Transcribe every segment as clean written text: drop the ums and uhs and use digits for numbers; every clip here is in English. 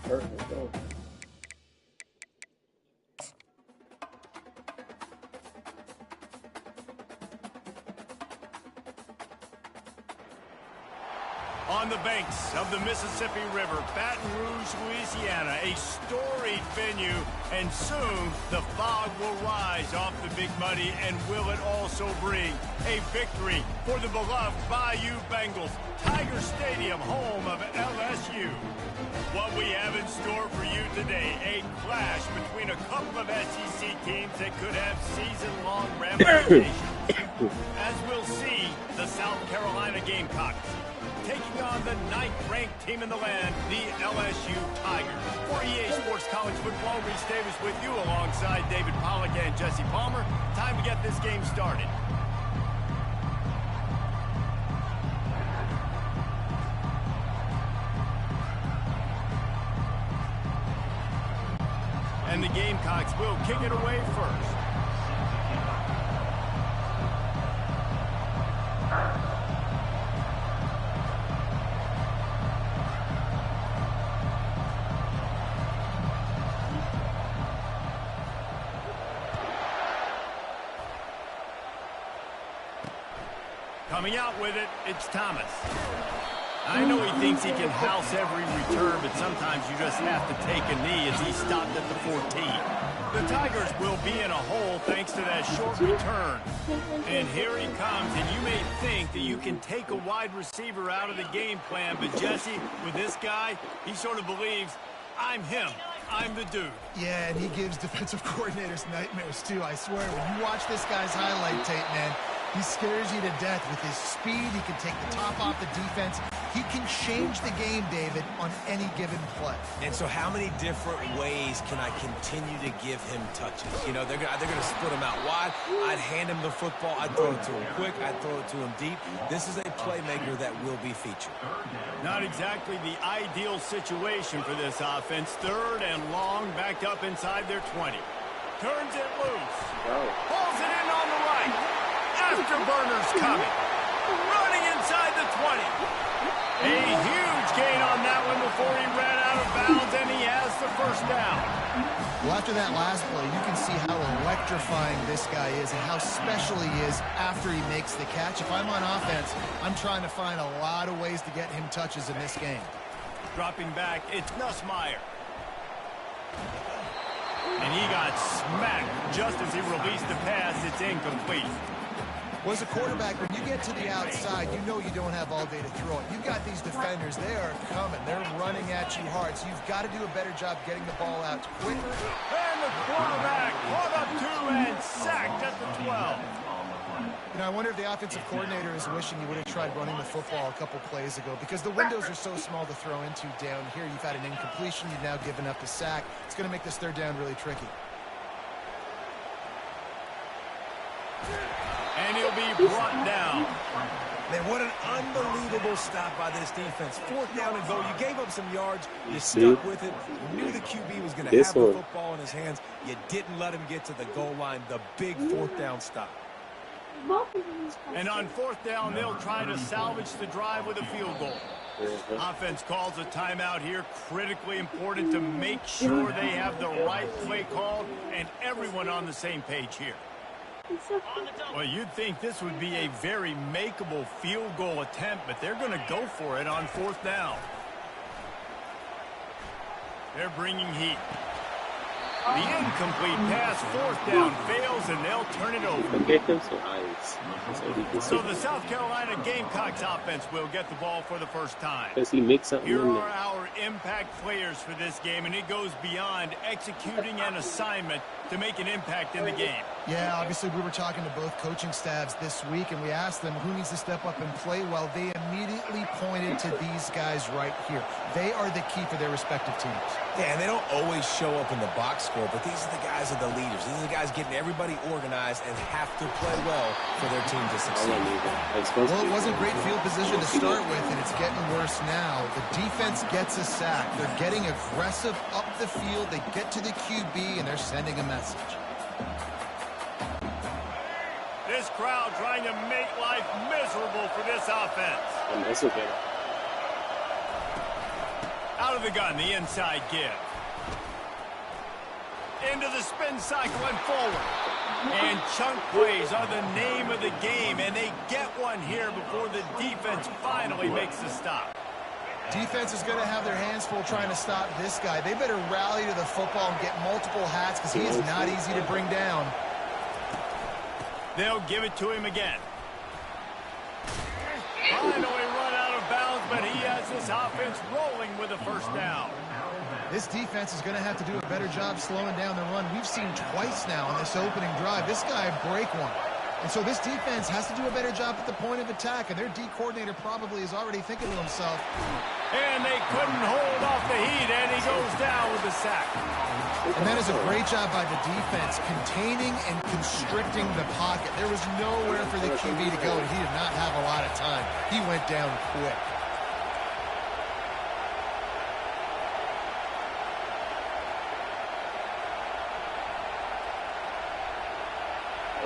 hurt. Let's go. On the banks of the Mississippi River, Baton Rouge, Louisiana, a storied venue, and soon the fog will rise off the Big Muddy, and will it also bring a victory for the beloved Bayou Bengals, Tiger Stadium, home of LSU. What we have in store for you today, a clash between a couple of SEC teams that could have season-long ramifications. As we'll see, the South Carolina Gamecocks taking on the 9th-ranked team in the land, the LSU Tigers. For EA Sports College Football, Reese Davis with you alongside David Pollack and Jesse Palmer. Time to get this game started. And the Gamecocks will kick it away first. Coming out with it, it's Thomas. I know he thinks he can house every return, but sometimes you just have to take a knee as he stopped at the 14. The Tigers will be in a hole thanks to that short return. And here he comes, and you may think that you can take a wide receiver out of the game plan, but Jesse, with this guy, he sort of believes, I'm him. I'm the dude. Yeah, and he gives defensive coordinators nightmares, too. I swear, when you watch this guy's highlight tape, man, he scares you to death with his speed. He can take the top off the defense. He can change the game, David, on any given play. And so how many different ways can I continue to give him touches? You know, they're gonna split him out wide. I'd hand him the football. I'd throw it to him quick. I'd throw it to him deep. This is a playmaker that will be featured. Not exactly the ideal situation for this offense. 3rd and long, backed up inside their 20. Turns it loose. Pulls it in on the right. Afterburners coming. Running inside the 20. A huge gain on that one before he ran out of bounds, and he has the first down. Well, after that last play, you can see how electrifying this guy is and how special he is after he makes the catch. If I'm on offense, I'm trying to find a lot of ways to get him touches in this game. Dropping back, it's Nussmeier. And he got smacked just as he released the pass. It's incomplete. Well, as a quarterback, when you get to the outside, you know you don't have all day to throw it. You've got these defenders. They are coming. They're running at you hard. So you've got to do a better job getting the ball out quicker. And the quarterback caught up to and sacked at the 12. You know, I wonder if the offensive coordinator is wishing he would have tried running the football a couple plays ago, because the windows are so small to throw into down here. You've had an incompletion. You've now given up a sack. It's going to make this 3rd down really tricky. And he'll be brought down. Man, what an unbelievable stop by this defense. 4th down and goal. You gave up some yards. You stuck with it. You knew the QB was going to have the football in his hands. You didn't let him get to the goal line. The big 4th down stop. And on 4th down, they'll try to salvage the drive with a field goal. Offense calls a timeout here. Critically important to make sure they have the right play called and everyone on the same page here. Well, you'd think this would be a very makeable field goal attempt, but they're going to go for it on 4th down. They're bringing heat. The incomplete pass, 4th down, fails, and they'll turn it over. So the South Carolina Gamecocks offense will get the ball for the first time. Here are our impact players for this game, and it goes beyond executing an assignment to make an impact in the game. Yeah, obviously we were talking to both coaching staffs this week, and we asked them who needs to step up and play well. They immediately pointed to these guys right here. They are the key for their respective teams. Yeah, and they don't always show up in the box score, but these are the guys that are the leaders. These are the guys getting everybody organized and have to play well for their team to succeed. Well, it wasn't great field position to start with, and it's getting worse now. The defense gets a sack. They're getting aggressive up the field. They get to the QB, and they're sending a message. This crowd trying to make life miserable for this offense. Out of the gun, the inside give. Into the spin cycle and forward. And chunk plays are the name of the game, and they get one here before the defense finally makes the stop. Defense is going to have their hands full trying to stop this guy. They better rally to the football and get multiple hats because he is not easy to bring down. They'll give it to him again. Finally run out of bounds, but he has this offense rolling with a first down. This defense is going to have to do a better job slowing down the run. We've seen twice now on this opening drive. This guy break one. And so this defense has to do a better job at the point of attack, and their D coordinator probably is already thinking to himself. And they couldn't hold off the heat, and he goes down with the sack. And that is a great job by the defense, containing and constricting the pocket. There was nowhere for the QB to go, and he did not have a lot of time. He went down quick.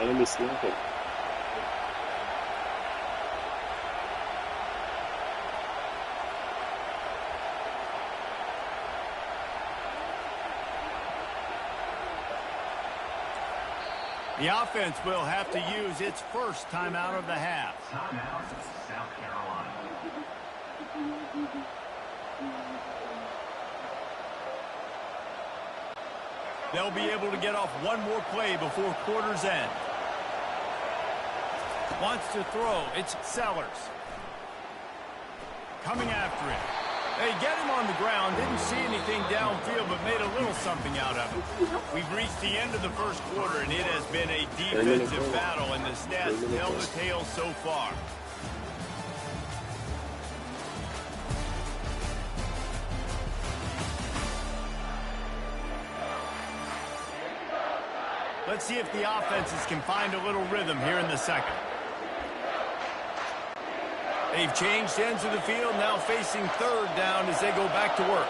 Let me see. The offense will have to use its first timeout of the half. Timeout, South Carolina. They'll be able to get off one more play before quarter's end. Wants to throw. It's Sellers. Coming after him. They get him on the ground. Didn't see anything downfield, but made a little something out of it. We've reached the end of the first quarter, and it has been a defensive battle, and the stats tell the tale so far. Let's see if the offenses can find a little rhythm here in the second. They've changed ends of the field, now facing third down as they go back to work.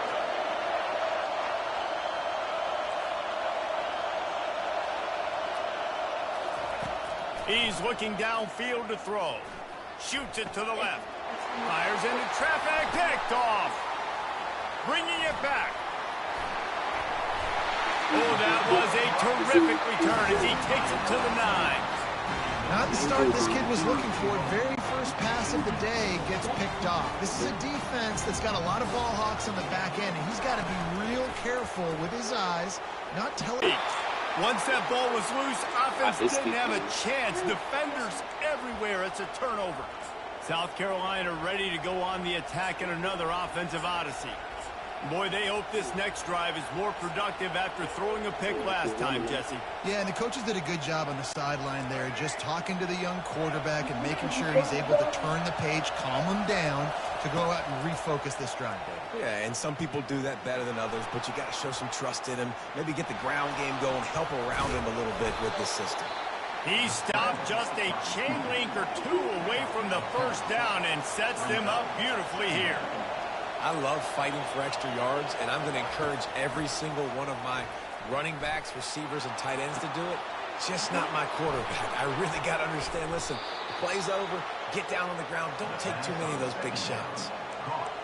He's looking downfield to throw. Shoots it to the left. Fires into traffic, picked off. Bringing it back. Oh, that was a terrific return as he takes it to the 9. Not the start this kid was looking for. Very first pass of the day gets picked off. This is a defense that's got a lot of ball hawks on the back end, and he's got to be real careful with his eyes, not telling. Once that ball was loose, offense didn't have a chance. Defenders everywhere. It's a turnover. South Carolina ready to go on the attack in another offensive odyssey. Boy, they hope this next drive is more productive after throwing a pick last time, Jesse. Yeah, and the coaches did a good job on the sideline there, just talking to the young quarterback and making sure he's able to turn the page, calm him down to go out and refocus this drive, David. Yeah, and some people do that better than others, but you got to show some trust in him, maybe get the ground game going, help around him a little bit with this system. He stopped just a chain link or two away from the first down and sets them up beautifully here. I love fighting for extra yards, and I'm going to encourage every single one of my running backs, receivers, and tight ends to do it. Just not my quarterback. I really got to understand, listen, the play's over, get down on the ground, don't take too many of those big shots.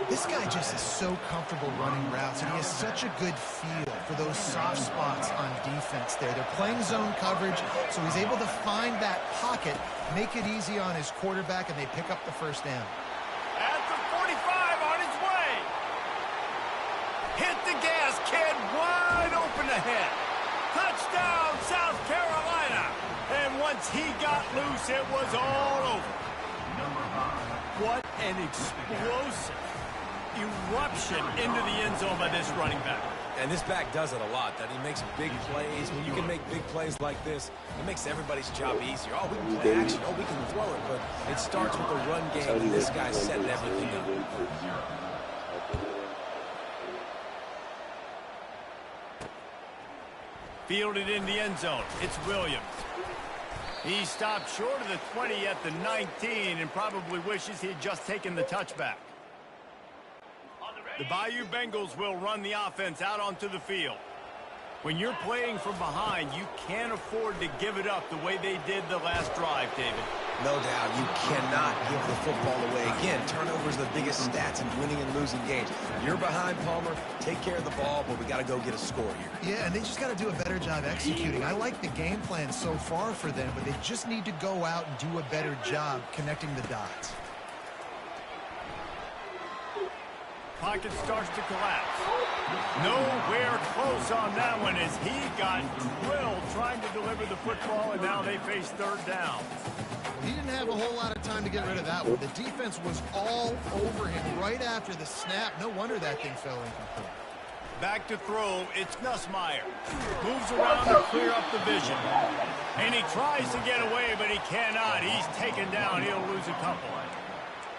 This guy just is so comfortable running routes, and he has such a good feel for those soft spots on defense there. They're playing zone coverage, so he's able to find that pocket, make it easy on his quarterback, and they pick up the first down. At the 45 on his way. Hit the gas, kid, wide open ahead. Touchdown, South Carolina. And once he got loose, it was all over. What an explosive eruption into the end zone by this running back. And this back does it a lot, that he makes big plays. When you can make big plays like this, it makes everybody's job easier. Oh, we can play action. Oh, we can throw it. But it starts with the run game, and this guy's setting everything up. Fielded in the end zone. It's Williams. He stopped short of the 20 at the 19 and probably wishes he had just taken the touchback. The Bayou Bengals will run the offense out onto the field. When you're playing from behind, you can't afford to give it up the way they did the last drive, David. No doubt, you cannot give the football away. Again, turnovers are the biggest stats in winning and losing games. You're behind, Palmer. Take care of the ball, but we got to go get a score here. Yeah, and they just got to do a better job executing. I like the game plan so far for them, but they just need to go out and do a better job connecting the dots. Pocket starts to collapse. Nowhere close on that one as he got drilled trying to deliver the football, and now they face third down. He didn't have a whole lot of time to get rid of that one. The defense was all over him right after the snap. No wonder that thing fell incomplete. Back to throw, it's Nussmeier. Moves around to clear up the vision. And he tries to get away, but he cannot. He's taken down. He'll lose a couple.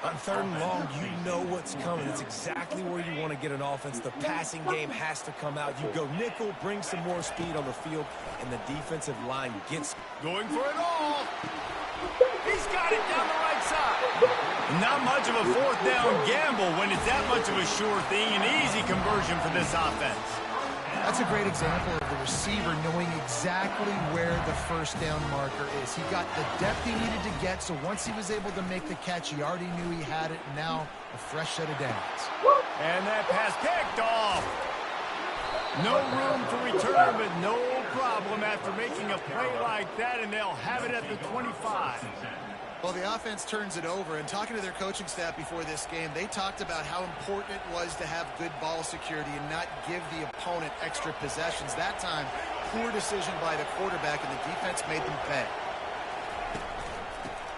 On third and long, you know what's coming. It's exactly where you want to get an offense. The passing game has to come out. You go nickel, bring some more speed on the field, and the defensive line gets going for it all. He's got it down the right side. Not much of a fourth down gamble when it's that much of a sure thing. An easy conversion for this offense. That's a great example of the receiver knowing exactly where the first down marker is. He got the depth he needed to get, so once he was able to make the catch, he already knew he had it. Now a fresh set of downs. And that pass picked off. No room to return, but no problem after making a play like that, and they'll have it at the 25. Well, the offense turns it over, and talking to their coaching staff before this game, they talked about how important it was to have good ball security and not give the opponent extra possessions. That time, poor decision by the quarterback, and the defense made them pay.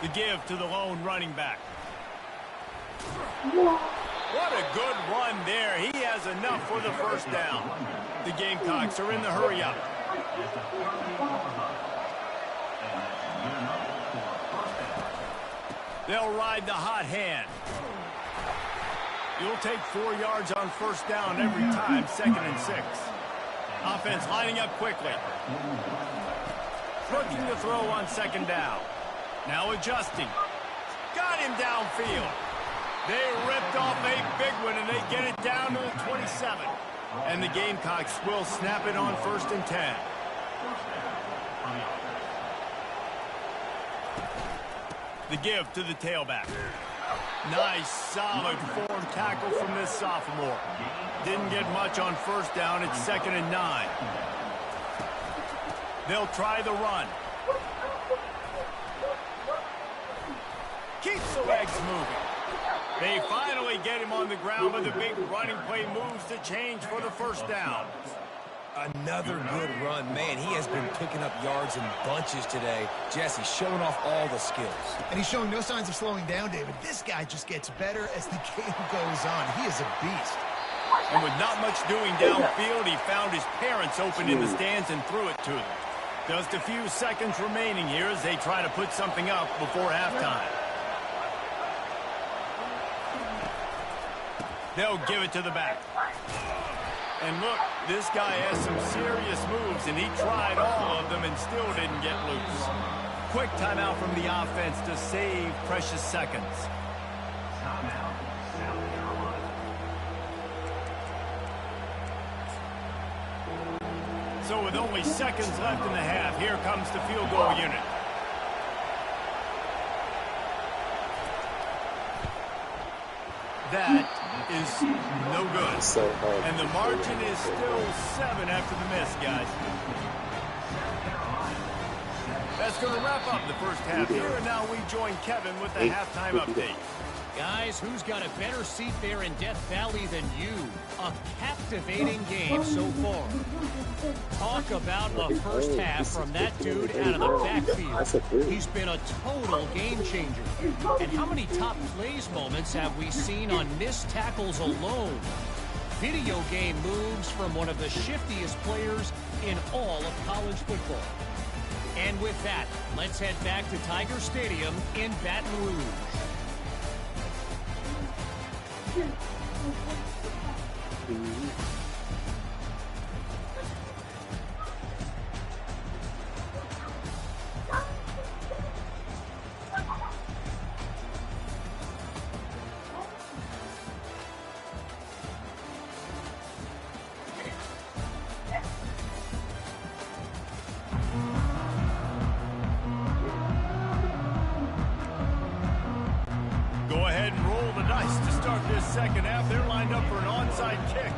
The give to the lone running back. What a good run there. He has enough for the first down. The Gamecocks are in the hurry-up. They'll ride the hot hand. You'll take 4 yards on first down every time, 2nd and 6. Offense lining up quickly. Looking to throw on 2nd down. Now adjusting. Got him downfield. They ripped off a big one, and they get it down to the 27. And the Gamecocks will snap it on 1st and 10. The give to the tailback. Nice, solid form tackle from this sophomore. Didn't get much on first down. It's 2nd and 9. They'll try the run. Keeps the legs moving. They finally get him on the ground, but the big running play moves to change for the first down. Another good run. Man, he has been picking up yards in bunches today. Jesse showing off all the skills. And he's showing no signs of slowing down, David. This guy just gets better as the game goes on. He is a beast. And with not much doing downfield, he found his parents open in the stands and threw it to them. Just a few seconds remaining here as they try to put something up before halftime. They'll give it to the back. And look, this guy has some serious moves, and he tried all of them and still didn't get loose. Quick timeout from the offense to save precious seconds. Timeout, South Carolina. So with only seconds left in the half, here comes the field goal unit. That is no good. So hard. And the margin is still 7 after the miss, guys. That's going to wrap up the first half here, and now we join Kevin with the halftime update. Guys, who's got a better seat there in Death Valley than you? A captivating game so far. Talk about a first half from that dude out of the backfield. He's been a total game changer. And how many top plays moments have we seen on missed tackles alone? Video game moves from one of the shiftiest players in all of college football. And with that, let's head back to Tiger Stadium in Baton Rouge. this second half. They're lined up for an onside kick.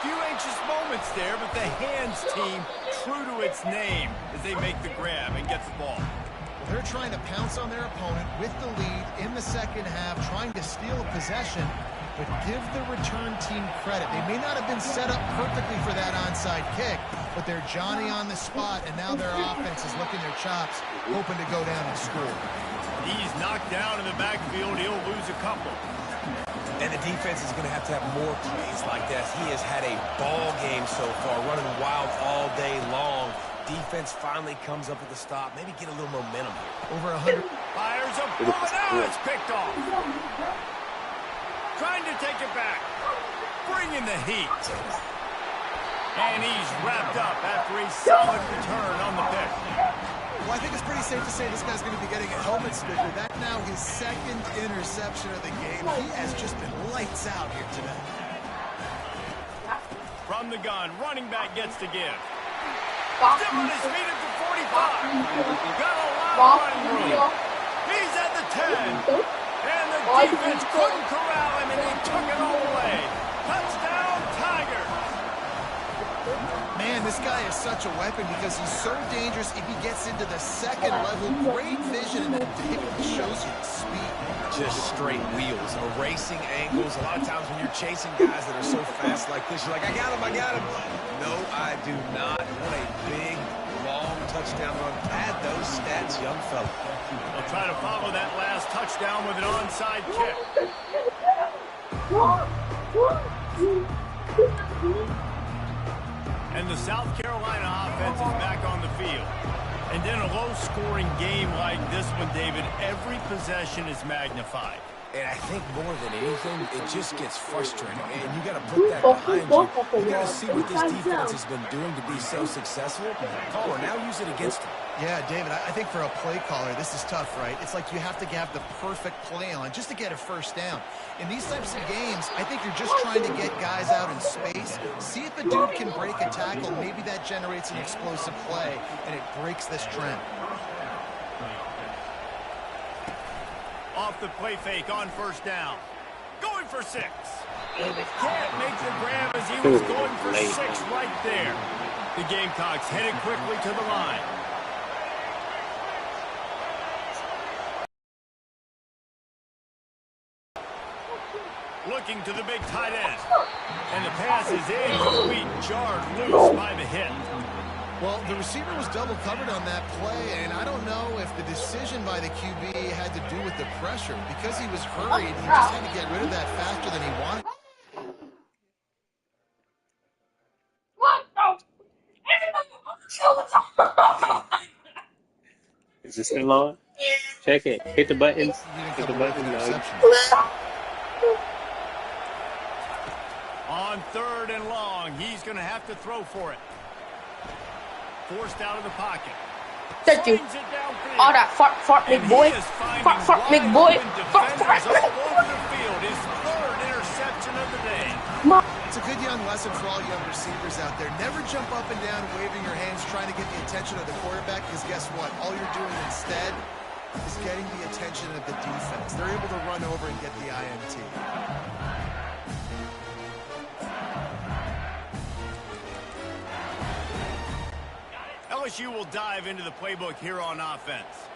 Few anxious moments there, but the hands team true to its name as they make the grab and gets the ball. Well, they're trying to pounce on their opponent with the lead in the second half, trying to steal a possession, but give the return team credit. They may not have been set up perfectly for that onside kick, but they're Johnny on the spot, and now their offense is licking their chops, hoping to go down and score. He's knocked down in the backfield. He'll lose a couple. And the defense is going to have more plays like this. He has had a ball game so far, running wild all day long. Defense finally comes up with a stop. Maybe get a little momentum here. Over 100. Fires a bullet. Now it's picked off. Trying to take it back. Bringing the heat. And he's wrapped up after a solid return on the pick. Well, I think it's pretty safe to say this guy's going to be getting a helmet sticker. That's now his second interception of the game. He has just been lights out here today. From the gun, running back gets to give. Still on his feet at the 45. Got a lot of running room. He's at the 10. And the defense couldn't corral him, and he took it all away. Touchdown, Tigers. Man, this guy is such a weapon because he's so dangerous if he gets into the second level. Great vision, and then David shows you the speed. Just straight wheels, erasing angles. A lot of times when you're chasing guys that are so fast like this, you're like, I got him, I got him. No, I do not. What a big, long touchdown run. Pad those stats, young fella. They'll try to follow that last touchdown with an onside kick. And the South Carolina offense is back on the field. And in a low-scoring game like this one, David, every possession is magnified. And I think more than anything, it just gets frustrating. And you got to put that behind you. You got to see what this defense has been doing to be so successful. Caller, now use it against them. Yeah, David, I think for a play caller, this is tough, right? It's like you have to have the perfect play on just to get a first down. In these types of games, I think you're just trying to get guys out in space, see if a dude can break a tackle. Maybe that generates an explosive play, and it breaks this trend. Off the play fake on first down. Going for 6. Can't make the grab as he was going for 6 right there. The Gamecocks headed quickly to the line. Looking to the big tight end. And the pass is incomplete, jarred loose by the hit. Well, the receiver was double covered on that play, and I don't know if the decision by the QB had to do with the pressure. Because he was hurried, he just had to get rid of that faster than he wanted. Is this still on? Check it. Hit the buttons. Hit the buttons. On 3rd and long, he's going to have to throw for it. Forced out of the pocket. Thank you. All that fart, big boy. Fart, big boy. Fart. All over the field. His 3rd interception of the day. It's a good young lesson for all young receivers out there. Never jump up and down waving your hands trying to get the attention of the quarterback, because guess what? All you're doing instead is getting the attention of the defense. They're able to run over and get the INT. LSU will dive into the playbook here on offense.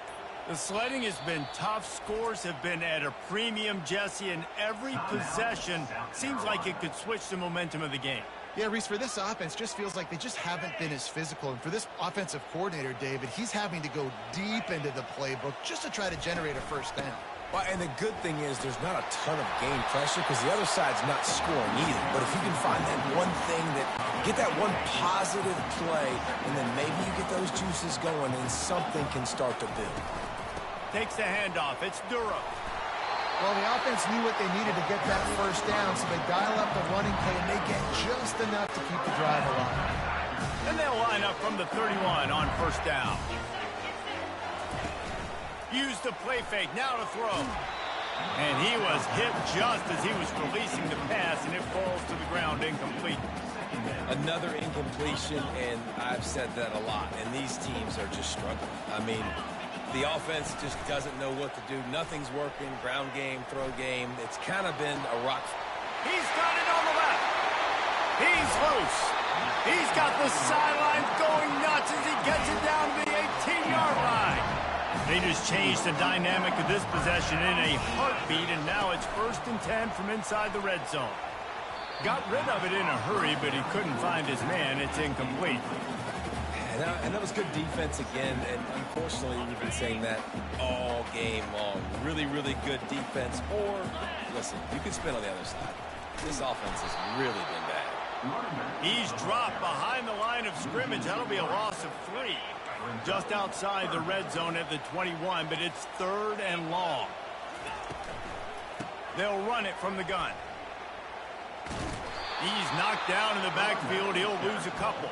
The sledding has been tough. Scores have been at a premium, Jesse, and every possession seems like it could switch the momentum of the game. Yeah, Reese, for this offense, just feels like they just haven't been as physical. And for this offensive coordinator, David, he's having to go deep into the playbook just to try to generate a first down. Well, and the good thing is there's not a ton of game pressure because the other side's not scoring either. But if you can find that one thing get that one positive play, and then maybe you get those juices going and something can start to build. Takes the handoff. It's Durham. Well, the offense knew what they needed to get that first down, so they dial up the running play, and they get just enough to keep the drive alive. And they'll line up from the 31 on first down. Use the play fake, now to throw. And he was hit just as he was releasing the pass, and it falls to the ground incomplete. Another incompletion, and I've said that a lot, and these teams are just struggling. I mean, The offense just doesn't know what to do. Nothing's working. Ground game, throw game. It's kind of been a rock. He's got it on the left. He's loose. He's got the sidelines going nuts as he gets it down to the 18-yard line. They just changed the dynamic of this possession in a heartbeat, and now it's 1st and 10 from inside the red zone. Got rid of it in a hurry, but he couldn't find his man. It's incomplete. And that was good defense again, and unfortunately we've been saying that all game long. Really, really good defense. Or, listen, you can spin on the other side. This offense has really been bad. He's dropped behind the line of scrimmage. That'll be a loss of 3. Just outside the red zone at the 21, but it's 3rd and long. They'll run it from the gun. He's knocked down in the backfield. He'll lose a couple.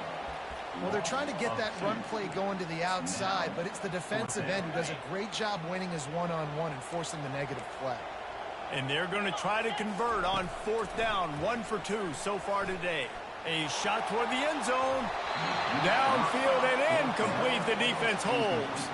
Well, they're trying to get that run play going to the outside, but it's the defensive end who does a great job winning his one-on-one and forcing the negative play. And they're going to try to convert on 4th down. 1 for 2 so far today. A shot toward the end zone. Downfield and incomplete. The defense holds.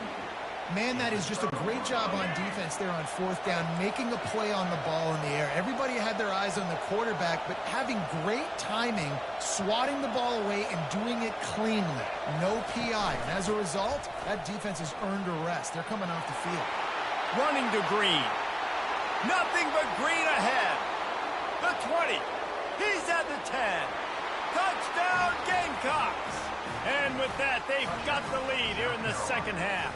Man, that is just a great job on defense there on 4th down, making a play on the ball in the air. Everybody had their eyes on the quarterback, but having great timing, swatting the ball away, and doing it cleanly. No PI. And as a result, that defense has earned a rest. They're coming off the field. Running to Green. Nothing but Green ahead. The 20. He's at the 10. Touchdown, Gamecocks. And with that, they've got the lead here in the second half.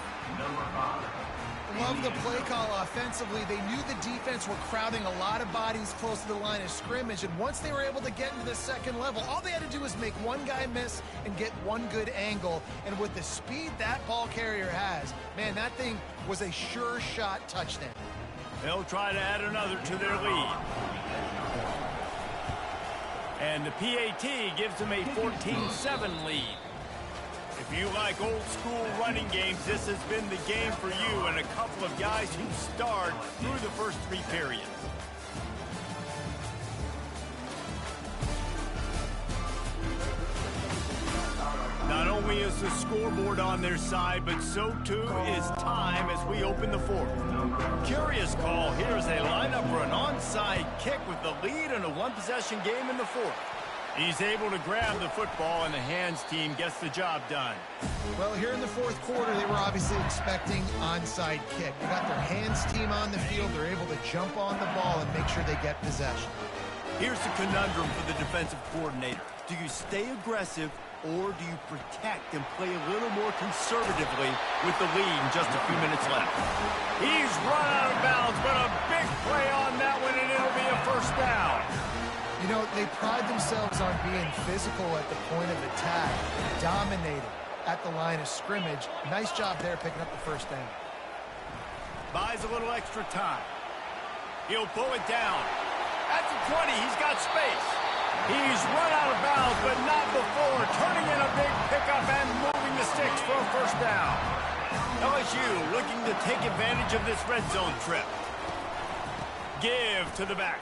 Love the play call offensively. They knew the defense were crowding a lot of bodies close to the line of scrimmage, and once they were able to get into the second level, all they had to do was make one guy miss and get one good angle. And with the speed that ball carrier has, man, that thing was a sure shot touchdown. They'll try to add another to their lead. And the PAT gives them a 14-7 lead. If you like old school running games, this has been the game for you and a couple of guys who starred through the first 3 periods. Not only is the scoreboard on their side, but so too is time as we open the 4th. Curious call. Here's a lineup for an onside kick with the lead in a one-possession game in the 4th. He's able to grab the football, and the hands team gets the job done. Well, here in the 4th quarter, they were obviously expecting onside kick. They got their hands team on the field. They're able to jump on the ball and make sure they get possession. Here's the conundrum for the defensive coordinator. Do you stay aggressive, or do you protect and play a little more conservatively with the lead and just a few minutes left? He's run out of bounds, but a big play on that one, and it'll be a 1st down. You know, they pride themselves on being physical at the point of attack, dominating at the line of scrimmage. Nice job there picking up the 1st down. Buys a little extra time. He'll pull it down. At the 20, he's got space. He's run out of bounds, but not before turning in a big pickup and moving the sticks for a 1st down. LSU looking to take advantage of this red zone trip. Give to the back.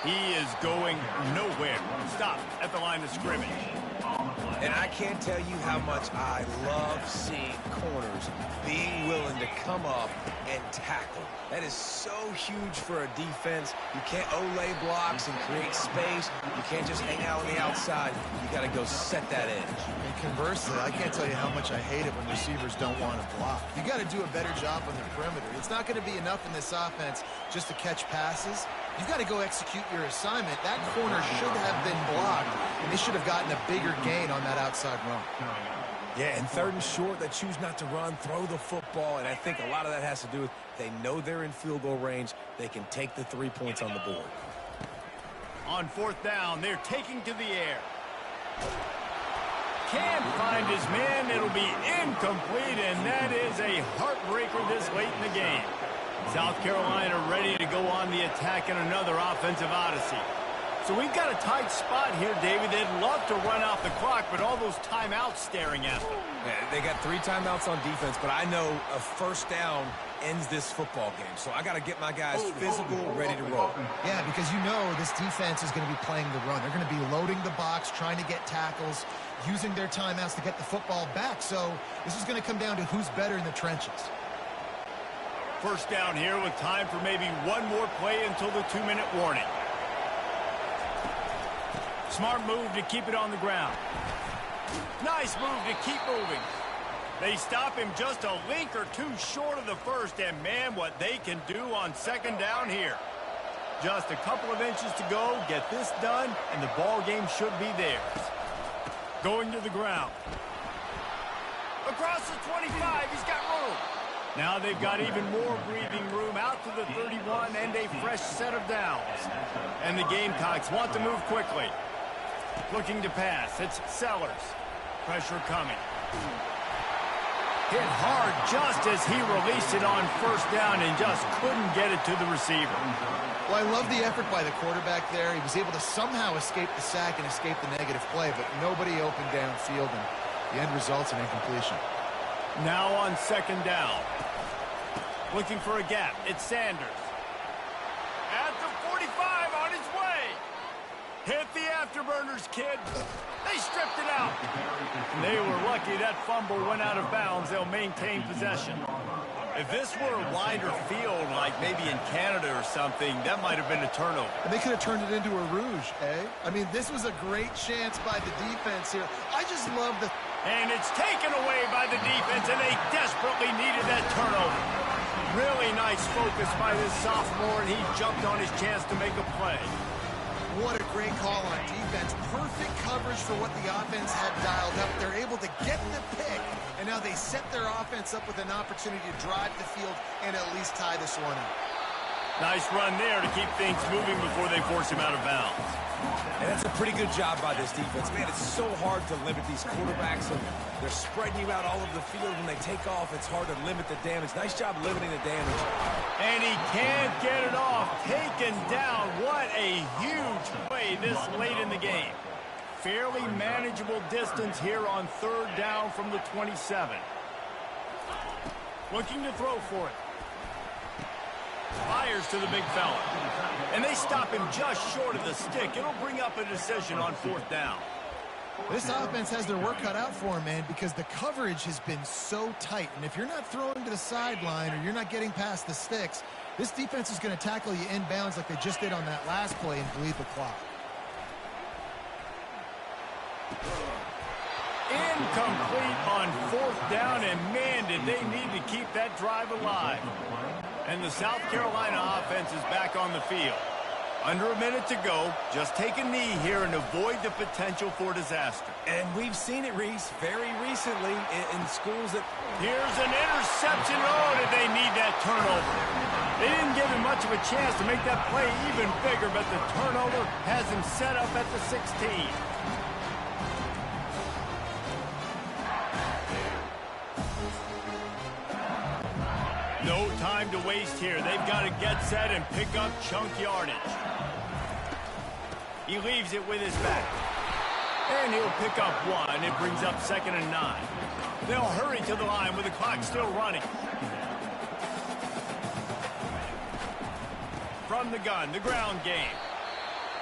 He is going nowhere. Stop at the line of scrimmage. And I can't tell you how much I love seeing corners being willing to come up and tackle. That is so huge for a defense. You can't Olay blocks and create space. You can't just hang out on the outside. You got to go set that edge. And conversely, I can't tell you how much I hate it when receivers don't want to block. You got to do a better job on the perimeter. It's not going to be enough in this offense just to catch passes. You've got to go execute your assignment. That corner should have been blocked, and they should have gotten a bigger gain on that outside run. Yeah, and 3rd and short, they choose not to run, throw the football, and I think a lot of that has to do with they know they're in field goal range. They can take the 3 points on the board. On 4th down, they're taking to the air. Can't find his man. It'll be incomplete, and that is a heartbreaker this late in the game. South Carolina ready to go on the attack in another offensive odyssey. So we've got a tight spot here, David. They'd love to run out the clock, but all those timeouts staring at them. Yeah, they got 3 timeouts on defense, but I know a 1st down ends this football game. So I got to get my guys physical, ready to roll. Yeah, because you know this defense is going to be playing the run. They're going to be loading the box, trying to get tackles, using their timeouts to get the football back. So this is going to come down to who's better in the trenches. First down here with time for maybe one more play until the 2-minute warning. Smart move to keep it on the ground. Nice move to keep moving. They stop him just a link or two short of the first, and man, what they can do on second down here. Just a couple of inches to go, get this done, and the ball game should be theirs. Going to the ground. Across the 25, he's got room. Now they've got even more breathing room out to the 31 and a fresh set of downs. And the Gamecocks want to move quickly. Looking to pass, it's Sellers. Pressure coming. Hit hard just as he released it on first down and just couldn't get it to the receiver. Well, I love the effort by the quarterback there. He was able to somehow escape the sack and escape the negative play, but nobody opened downfield, and the end results in incompletion. Now on second down. Looking for a gap. It's Sanders. At the 45 on his way. Hit the afterburners, kid. They stripped it out. And they were lucky that fumble went out of bounds. They'll maintain possession. If this were a wider field, like maybe in Canada or something, that might have been a turnover. And they could have turned it into a rouge, eh? I mean, this was a great chance by the defense here. I just love the... And it's taken away by the defense, and they desperately needed that turnover. Really nice focus by this sophomore, and he jumped on his chance to make a play. What a great call on defense. Perfect coverage for what the offense had dialed up. They're able to get the pick, and now they set their offense up with an opportunity to drive the field and at least tie this one up. Nice run there to keep things moving before they force him out of bounds. And that's a pretty good job by this defense. Man, it's so hard to limit these quarterbacks, and they're spreading you out all over the field. When they take off, it's hard to limit the damage. Nice job limiting the damage. And he can't get it off. Taken down. What a huge play this late in the game. Fairly manageable distance here on third down from the 27. Looking to throw for it. Fires to the big fella. And they stop him just short of the stick. It'll bring up a decision on fourth down. This offense has their work cut out for them, man, because the coverage has been so tight. And if you're not throwing to the sideline or you're not getting past the sticks, this defense is going to tackle you inbounds like they just did on that last play and bleed the clock. Incomplete on fourth down, and man, did they need to keep that drive alive. And the South Carolina offense is back on the field. Under a minute to go, just take a knee here and avoid the potential for disaster. And we've seen it, Reese, very recently in schools that... Here's an interception. Oh, did they need that turnover? They didn't give him much of a chance to make that play even bigger, but the turnover has him set up at the 16. No time to waste here. They've got to get set and pick up chunk yardage. He leaves it with his back. And he'll pick up one. It brings up 2nd and 9. They'll hurry to the line with the clock still running. From the gun, the ground game.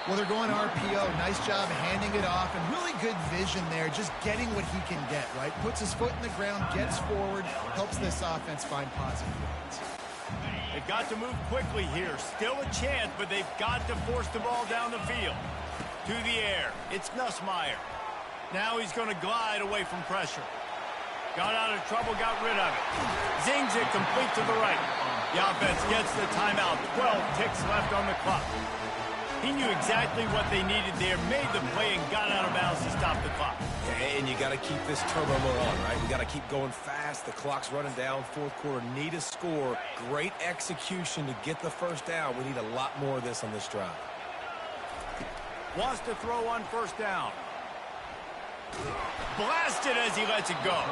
Well, they're going RPO. Nice job handing it off, and really good vision there, just getting what he can get, right? Puts his foot in the ground, gets forward, helps this offense find positive yards. They've got to move quickly here. Still a chance, but they've got to force the ball down the field. To the air. It's Nussmeier. Now he's going to glide away from pressure. Got out of trouble, got rid of it. Zings it complete to the right. The offense gets the timeout. 12 ticks left on the clock. He knew exactly what they needed there, made the play, and got out of bounds to stop the clock. Yeah, and you got to keep this turbo mode on, right? We got to keep going fast. The clock's running down. Fourth quarter, need a score. Great execution to get the first down. We need a lot more of this on this drive. Wants to throw on first down. Blasted as he lets it go.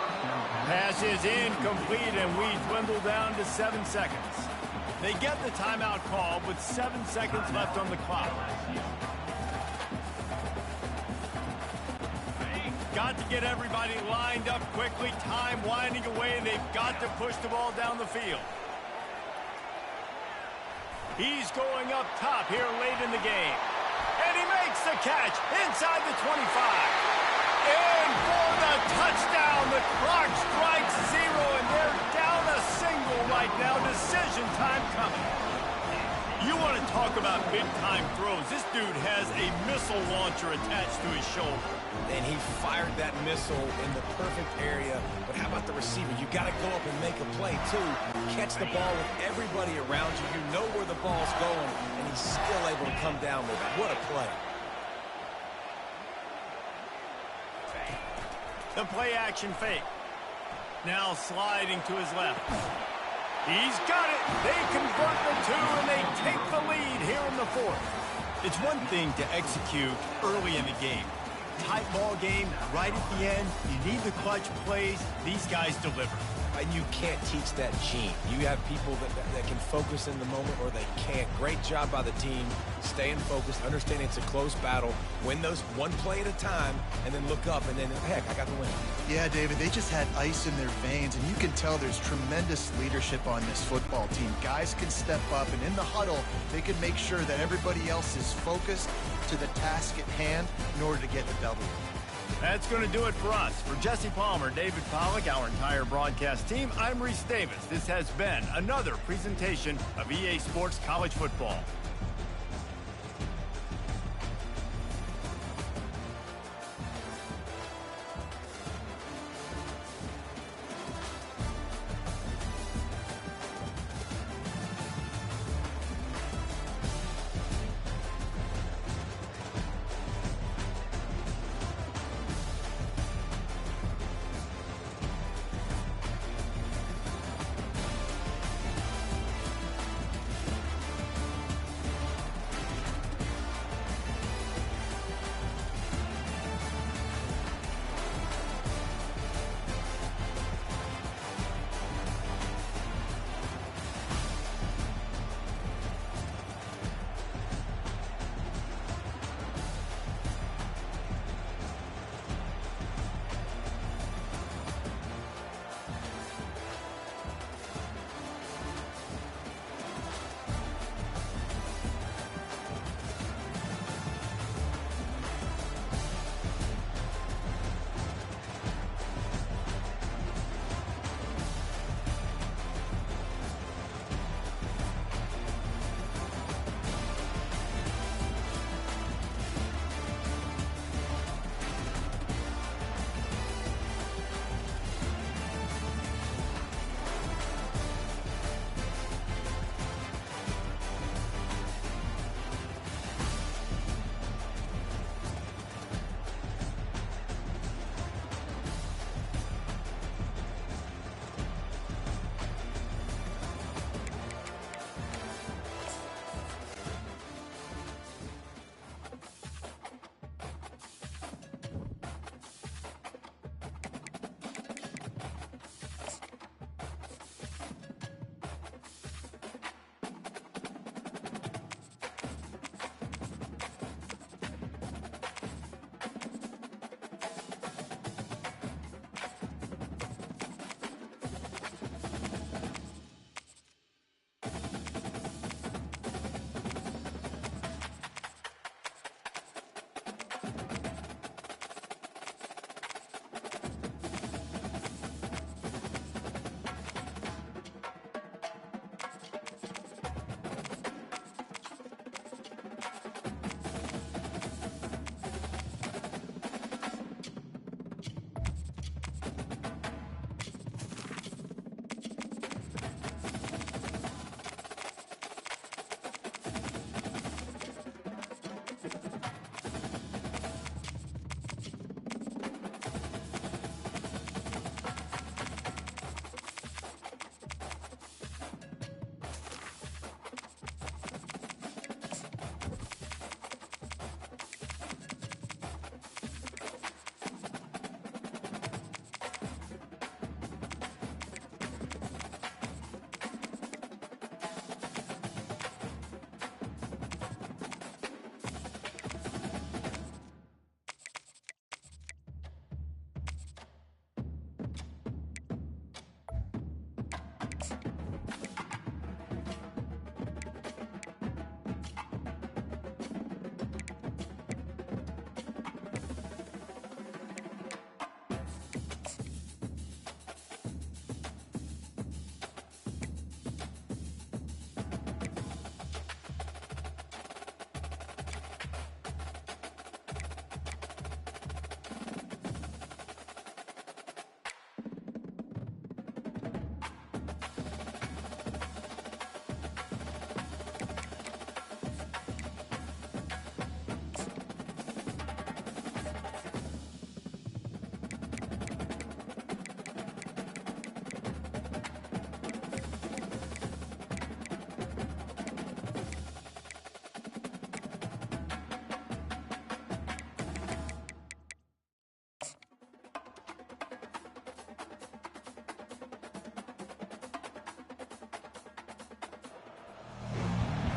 Pass is incomplete, and we dwindle down to 7 seconds. They get the timeout call with 7 seconds left on the clock. Got to get everybody lined up quickly. Time winding away. They've got to push the ball down the field. He's going up top here late in the game. And he makes the catch inside the 25. And for the touchdown, the clock strikes 0, and they're down a single right now. Decision time coming. You want to talk about big-time throws. This dude has a missile launcher attached to his shoulder. And he fired that missile in the perfect area. But how about the receiver? You got to go up and make a play, too. Catch the ball with everybody around you. You know where the ball's going, and he's still able to come down with it. What a play. The play-action fake. Now sliding to his left. He's got it. They convert the 2, and they take the lead here in the 4th. It's one thing to execute early in the game. Tight ball game, right at the end. You need the clutch plays. These guys deliver. And you can't teach that gene. You have people that can focus in the moment or they can't. Great job by the team, staying focused, understanding it's a close battle, win those one play at a time, and then look up, and then, heck, I got the win. Yeah, David, they just had ice in their veins, and you can tell there's tremendous leadership on this football team. Guys can step up, and in the huddle, they can make sure that everybody else is focused to the task at hand in order to get the W. That's going to do it for us. For Jesse Palmer, David Pollack, our entire broadcast team, I'm Reese Davis. This has been another presentation of EA Sports College Football.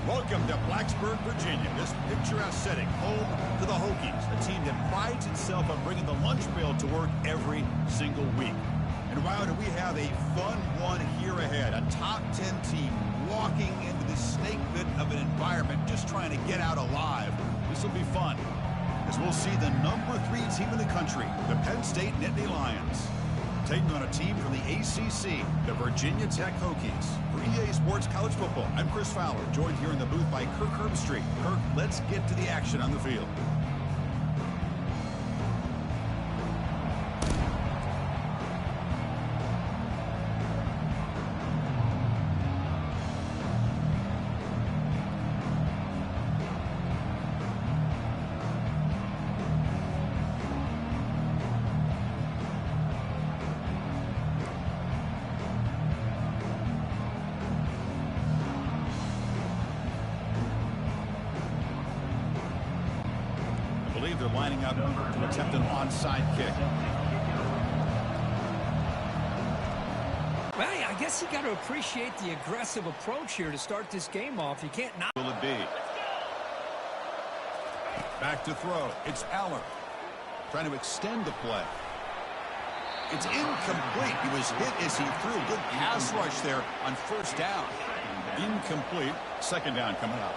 Welcome to Blacksburg, Virginia, this picturesque setting, home to the Hokies, a team that prides itself on bringing the lunch pail to work every single week. And wow, do we have a fun one here ahead, a top 10 team walking into the snake pit of an environment just trying to get out alive. This will be fun, as we'll see the number 3 team in the country, the Penn State Nittany Lions, taking on a team from the ACC, the Virginia Tech Hokies. For EA Sports College Football, I'm Chris Fowler, joined here in the booth by Kirk Herbstreit. Kirk, let's get to the action on the field. They're lining up to attempt an onside kick. Well, I guess you got to appreciate the aggressive approach here to start this game off. You can't not. Will it be? Back to throw. It's Aller. Trying to extend the play. It's incomplete. He was hit as he threw. Good pass rush there on first down. Incomplete. Second down coming up.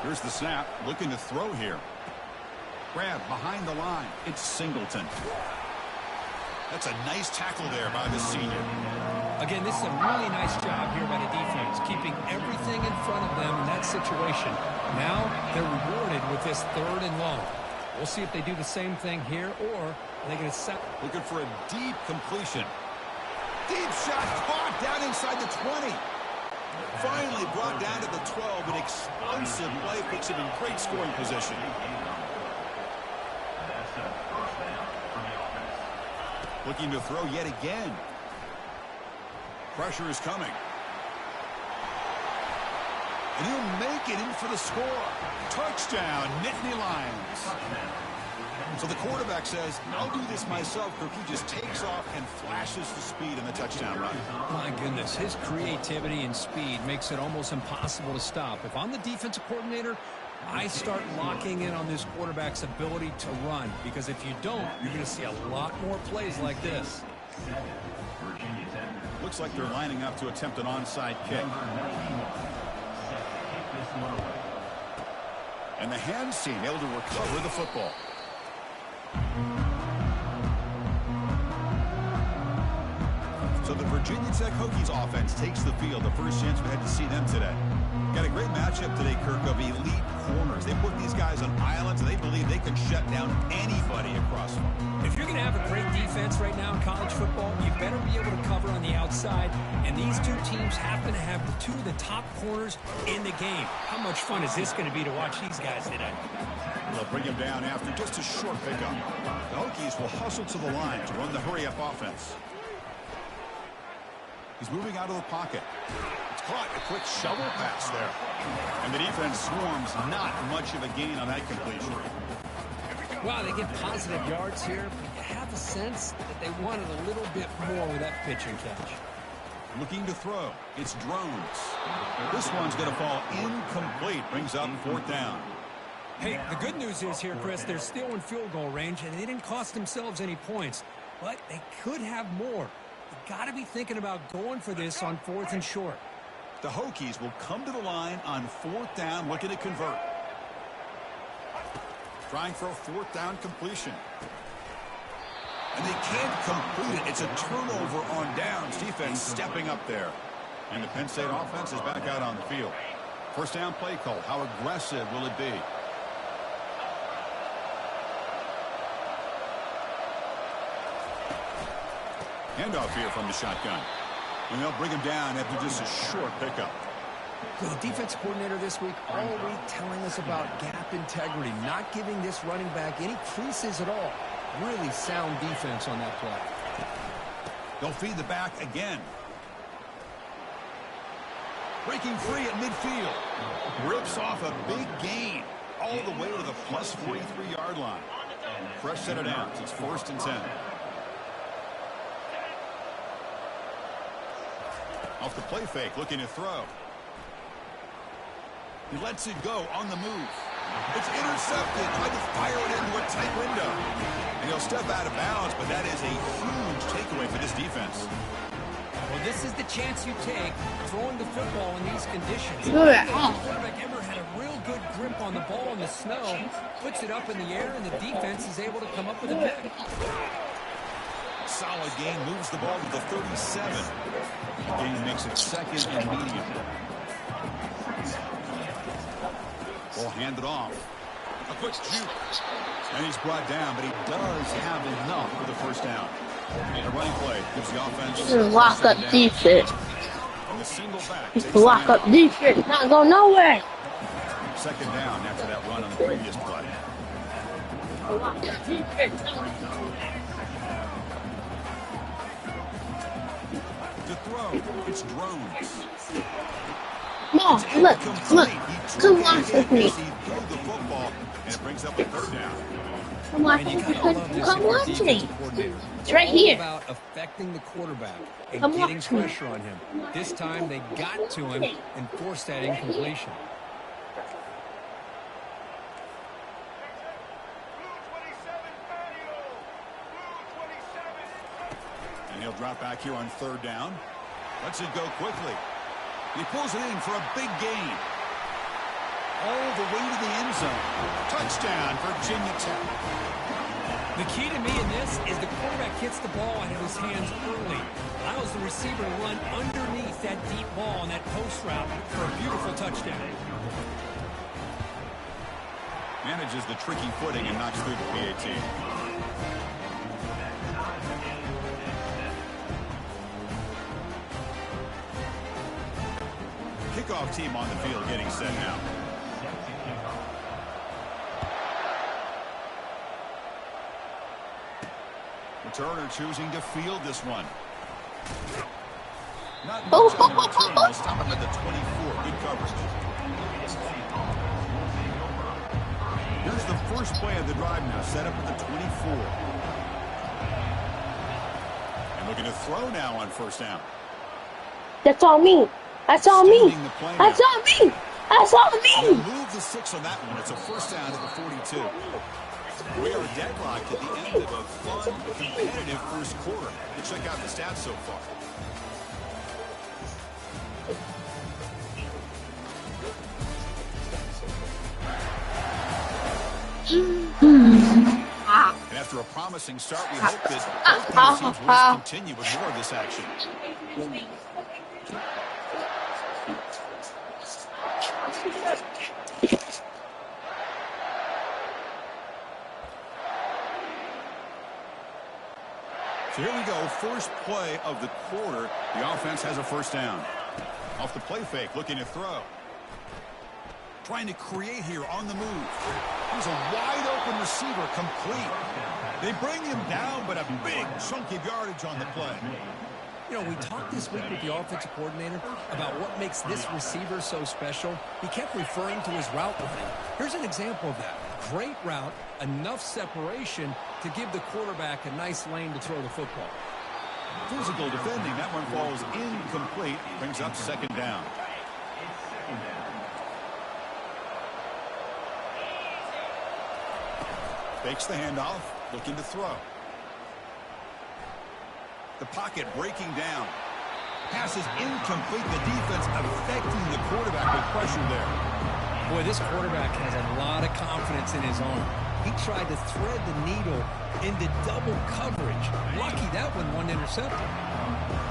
Here's the snap, looking to throw here. Grab behind the line. It's Singleton. That's a nice tackle there by the senior. Again, this is a really nice job here by the defense, keeping everything in front of them in that situation. Now they're rewarded with this 3rd and long. We'll see if they do the same thing here, or are they going to set. Looking for a deep completion. Deep shot caught down inside the 20. Finally brought down to the 12. An explosive play puts him in great scoring position. Looking to throw yet again. Pressure is coming. And he'll make it in for the score. Touchdown, Nittany Lions. So the quarterback says, I'll do this myself. He just takes off and flashes the speed in the touchdown run. My goodness, his creativity and speed makes it almost impossible to stop. If I'm the defensive coordinator, I start locking in on this quarterback's ability to run, because if you don't, you're going to see a lot more plays like this. Looks like they're lining up to attempt an onside kick. And the hands team able to recover the football. So the Virginia Tech Hokies offense takes the field. The first chance we had to see them today. Got a great matchup today, Kirk, of elite corners. They put these guys on islands, and they believe they can shut down anybody across them. If you're going to have a great defense right now in college football, you better be able to cover on the outside. And these two teams happen to have two of the top corners in the game. How much fun is this going to be to watch these guys today? They'll bring him down after just a short pickup. The Hokies will hustle to the line to run the hurry-up offense. He's moving out of the pocket. It's caught. A quick shovel pass there. And the defense swarms. Not much of a gain on that completion. Wow, they get positive yards here, but you have a sense that they wanted a little bit more with that pitch and catch. Looking to throw. It's Drones. This one's going to fall incomplete. Brings up 4th down. Hey, the good news is here, Chris, they're still in field goal range, and they didn't cost themselves any points. But they could have more. You got to be thinking about going for this on 4th and short. The Hokies will come to the line on 4th down, looking to convert. Trying for a 4th down completion. And they can't complete it. It's a turnover on downs. Defense stepping up there. And the Penn State offense is back out on the field. First down play call. How aggressive will it be? Handoff here from the shotgun. And they'll bring him down after just a short pickup. The defensive coordinator this week all week telling us about gap integrity, not giving this running back any creases at all. Really sound defense on that play. They'll feed the back again. Breaking free at midfield. Rips off a big gain all the way to the plus 43-yard line. Fresh set of downs. It's 1st and 10. Off the play fake, looking to throw. He lets it go on the move. It's intercepted. Tried to fire it into a tight window. And he'll step out of bounds, but that is a huge takeaway for this defense. Well, this is the chance you take throwing the football in these conditions. Do it. Quarterback Emmer had a real good grip on the ball in the snow, puts it up in the air, and the defense is able to come up with a pick. Solid gain, moves the ball to the 37. Gain makes it 2nd and medium. Ball handed off. A quick juke. And he's brought down, but he does have enough for the 1st down. And a running play gives the offense. Lock up defense. And the single back. Lock up defense. Not go nowhere. 2nd down after that run on the previous play. Lock up defense. To throw, it's drones. Mom, look. Come watch with me. He threw the football, and it brings up a 3rd down. Come watch me. Come watch me. It's right here. About affecting the quarterback and Come getting watch me. pressure on him. This time they got to him and forced that incompletion. And he'll drop back here on 3rd down. Lets it go quickly. He pulls it in for a big gain. All the way to the end zone. Touchdown, Virginia Tech. The key to me in this is the quarterback hits the ball out of his hands early. Allows the receiver to run underneath that deep ball on that post route for a beautiful touchdown. Manages the tricky footing and knocks through the PAT. Kickoff team on the field getting set now. Returner choosing to field this one. Not much on the return. They'll stop him at the 24. Good coverage. Here's the first play of the drive now. Set up at the 24. And looking to throw now on 1st down. That's all me. That's all me. That's all me. That's all They'll me. move the 6 on that one. It's a 1st down at the 42. We are deadlocked at the end of a fun, competitive 1st quarter. And check out the stats so far. And after a promising start, we hope that both these teams will continue with more of this action. So here we go, first play of the quarter. The offense has a 1st down. Off the play fake, looking to throw. Trying to create here on the move. Here's a wide-open receiver, complete. They bring him down, but a big chunk of yardage on the play. You know, we talked this week with the offensive coordinator about what makes this receiver so special. He kept referring to his route running. Here's an example of that. Great route, enough separation to give the quarterback a nice lane to throw the football. Physical defending. That one falls incomplete. Brings up 2nd down. Fakes the handoff. Looking to throw. The pocket breaking down. Pass is incomplete. The defense affecting the quarterback with pressure there. Boy, this quarterback has a lot of confidence in his arm. He tried to thread the needle into double coverage. Lucky that one wasn't intercepted.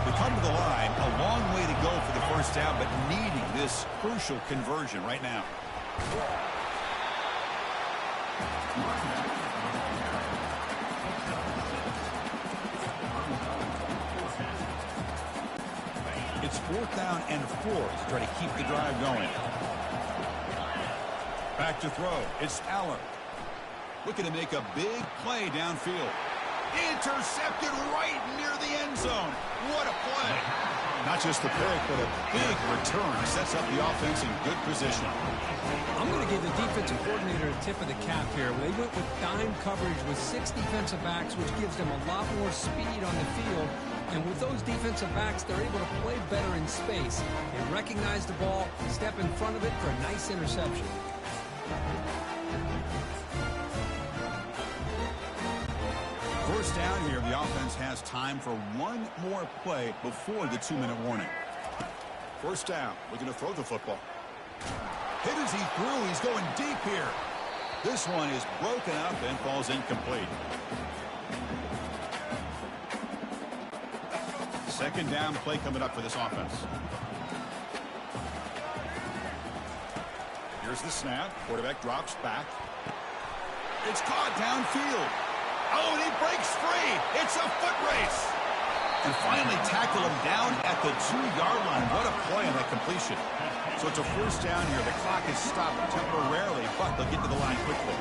They come to the line. A long way to go for the 1st down, but needing this crucial conversion right now. It's 4th down and 4 to try to keep the drive going. Back to throw. It's Allen. Looking to make a big play downfield. Intercepted right near the end zone. What a play. Not just the pick, but a big return sets up the offense in good position. I'm going to give the defensive coordinator a tip of the cap here. They went with dime coverage with 6 defensive backs, which gives them a lot more speed on the field. And with those defensive backs, they're able to play better in space. They recognize the ball, step in front of it for a nice interception. First down here, the offense has time for one more play before the 2-minute warning. First down, looking to throw the football. Hit as he threw, he's going deep here. This one is broken up and falls incomplete. Second down play coming up for this offense. Here's the snap. Quarterback drops back. It's caught downfield. Oh, and he breaks free. It's a foot race. And finally tackle him down at the 2-yard line. What a play on that completion. So it's a first down here. The clock is stopped temporarily, but they'll get to the line quickly.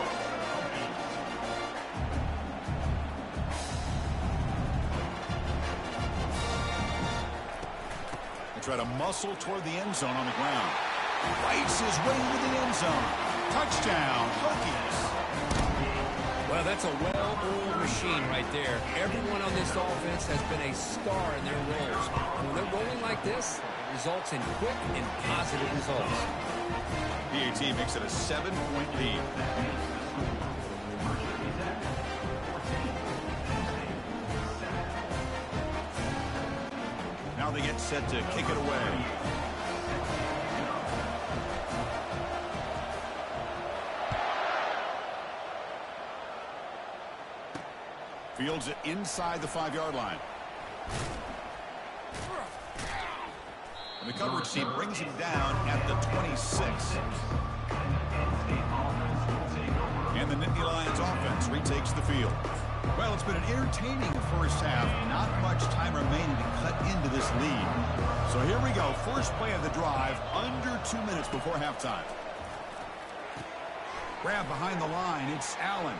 They try to muscle toward the end zone on the ground. Fights his way into the end zone. Touchdown, Hokies. Well, that's a well-oiled machine right there. Everyone on this offense has been a star in their roles. And when they're rolling like this, it results in quick and positive results. PAT makes it a 7-point lead. Now they get set to kick it away. Fields it inside the 5-yard line. And the coverage team brings him down at the 26. And the Nittany Lions offense retakes the field. Well, it's been an entertaining first half. Not much time remaining to cut into this lead. So here we go. First play of the drive, under 2 minutes before halftime. Grab behind the line. It's Allen.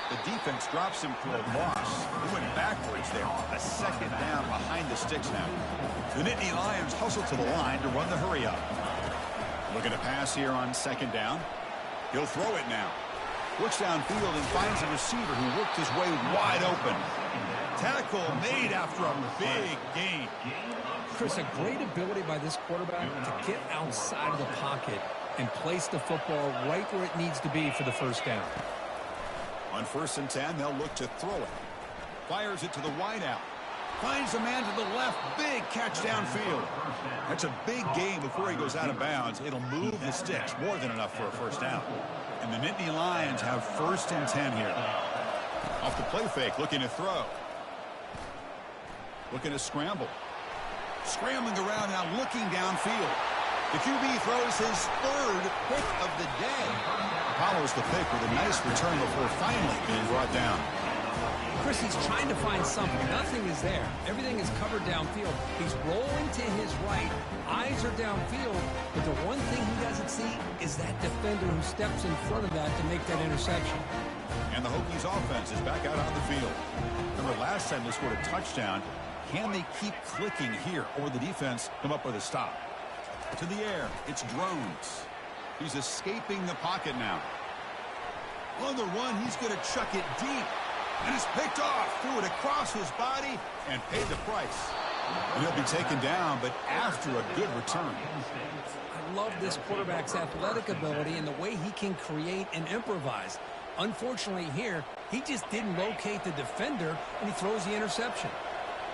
The defense drops him for a loss. He went backwards there. A second down behind the sticks now. The Nittany Lions hustle to the line to run the hurry up. Looking to pass here on second down. He'll throw it now. Works downfield and finds a receiver who worked his way wide open. Tackle made after a big gain. Chris, a great ability by this quarterback to get outside of the pocket and place the football right where it needs to be for the first down. On 1st and 10, they'll look to throw it. Fires it to the wideout. Finds a man to the left. Big catch downfield. That's a big gain before he goes out of bounds. It'll move the sticks. More than enough for a first down. And the Nittany Lions have 1st and 10 here. Off the play fake, looking to throw. Looking to scramble. Scrambling around now, looking downfield. The QB throws his 3rd pick of the day. Follows the pick with a nice return before finally being brought down. Chris, he's trying to find something. Nothing is there. Everything is covered downfield. He's rolling to his right. Eyes are downfield. But the one thing he doesn't see is that defender who steps in front of that to make that interception. And the Hokies offense is back out on the field. Remember last time they scored a touchdown. Can they keep clicking here, or the defense come up with a stop? To the air, it's Drones. He's escaping the pocket now. On the run, he's going to chuck it deep. And it's picked off. Threw it across his body and paid the price. And he'll be taken down, but after a good return. I love this quarterback's athletic ability and the way he can create and improvise. Unfortunately here, he just didn't locate the defender, and he throws the interception.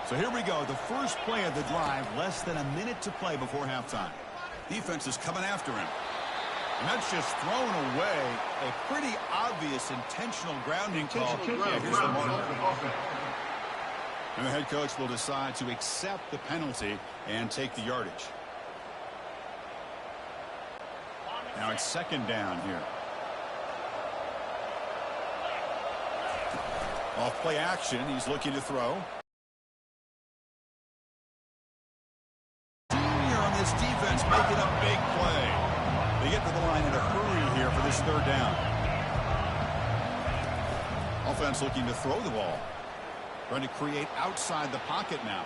So here we go. The first play of the drive, less than a minute to play before halftime. Defense is coming after him. And that's just thrown away. A pretty obvious intentional grounding call. Yeah, here's the mark. And the head coach will decide to accept the penalty and take the yardage. Now it's 2nd down here. Off play action, he's looking to throw. This defense making a big play. They get to the line in a hurry here for this 3rd down. Offense looking to throw the ball. Trying to create outside the pocket now.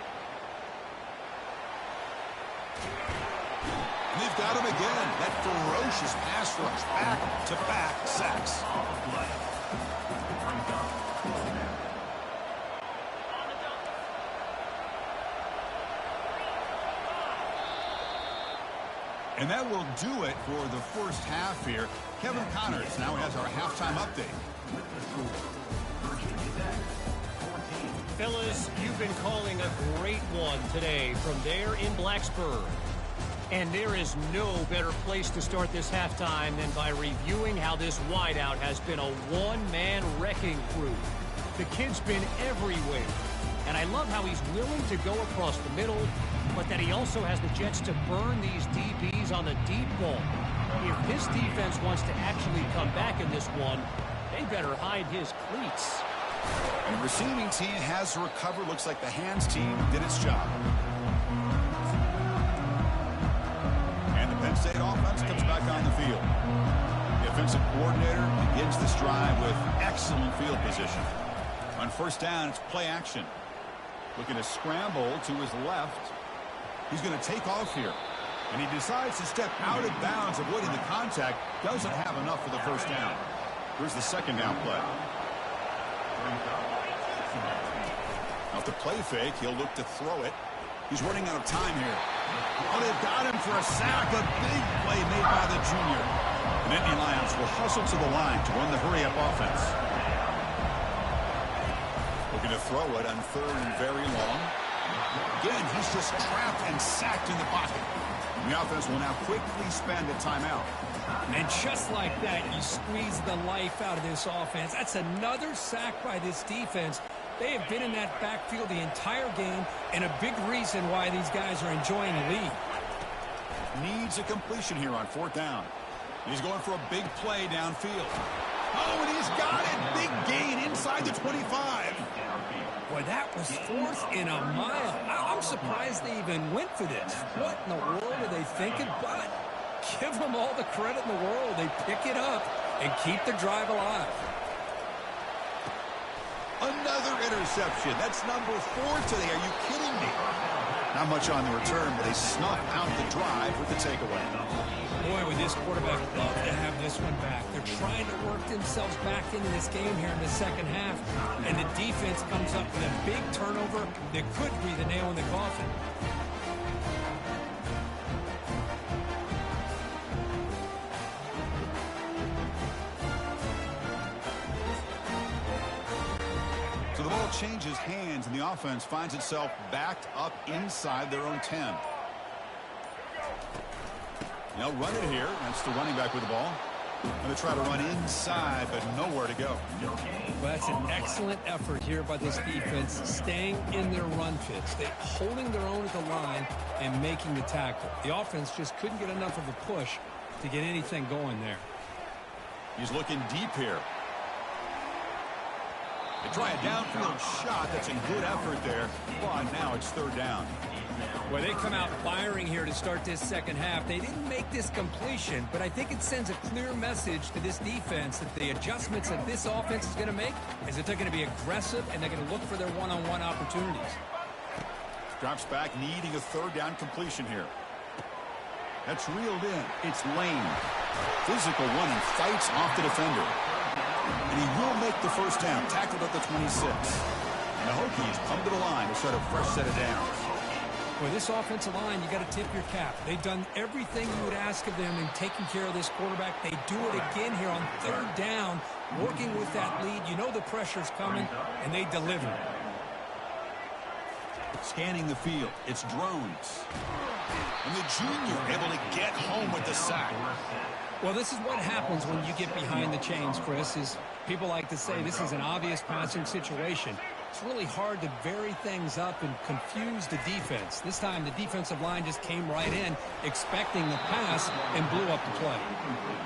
And they've got him again. That ferocious pass rush. Back-to-back sacks. And that will do it for the first half here. Kevin Connors now has our halftime update. Fellas, you've been calling a great one today from there in Blacksburg. And there is no better place to start this halftime than by reviewing how this wideout has been a one-man wrecking crew. The kid's been everywhere. And I love how he's willing to go across the middle, but that he also has the jets to burn these DBs on the deep ball. If this defense wants to actually come back in this one, they better hide his cleats. And the receiving team has to recover. Looks like the hands team did its job. And the Penn State offense comes back on the field. The offensive coordinator begins this drive with excellent field position. On first down, it's play action. Looking to scramble to his left. He's going to take off here. And he decides to step out of bounds, avoiding the contact. Doesn't have enough for the first down. Here's the second down play. Off the play fake, he'll look to throw it. He's running out of time here. Oh, they've got him for a sack. A big play made by the junior. And Nittany Lions will hustle to the line to run the hurry-up offense. Looking to throw it on third and very long. Again, he's just trapped and sacked in the pocket. And the offense will now quickly spend a timeout. And just like that, you squeeze the life out of this offense. That's another sack by this defense. They have been in that backfield the entire game, and a big reason why these guys are enjoying the lead. Needs a completion here on fourth down. He's going for a big play downfield. Oh, and he's got it. Big gain inside the 25. Boy, that was fourth and a mile. I'm surprised they even went for this. What in the world are they thinking? But give them all the credit in the world. They pick it up and keep the drive alive. Another interception. That's number 4 today. Are you kidding me? Not much on the return, but they snuff out the drive with the takeaway. Boy, would this quarterback love to have this one back. They're trying to work themselves back into this game here in the second half, and the defense comes up with a big turnover that could be the nail in the coffin. So the ball changes hands, and the offense finds itself backed up inside their own 10. They'll run it here. That's the running back with the ball. Going to try to run inside, but nowhere to go. Well, that's an excellent effort here by this defense, staying in their run fits. They're holding their own at the line and making the tackle. The offense just couldn't get enough of a push to get anything going there. He's looking deep here. They try a downfield shot. That's a good effort there. But now it's third down. Well, they come out firing here to start this second half. They didn't make this completion, but I think it sends a clear message to this defense that the adjustments that this offense is going to make is that they're going to be aggressive and they're going to look for their one-on-one opportunities. Drops back, needing a third down completion here. That's reeled in. It's Lane. Physical one and fights off the defender. And he will make the first down, tackled at the 26. And the Hokies come to the line to start a fresh set of downs. Well, this offensive line, you got to tip your cap. They've done everything you would ask of them in taking care of this quarterback. They do it again here on third down, working with that lead. You know the pressure's coming, and they deliver. Scanning the field, it's drones. And the junior able to get home with the sack. Well, this is what happens when you get behind the chains, Chris, is people like to say this is an obvious passing situation. It's really hard to vary things up and confuse the defense. This time, the defensive line just came right in, expecting the pass, and blew up the play.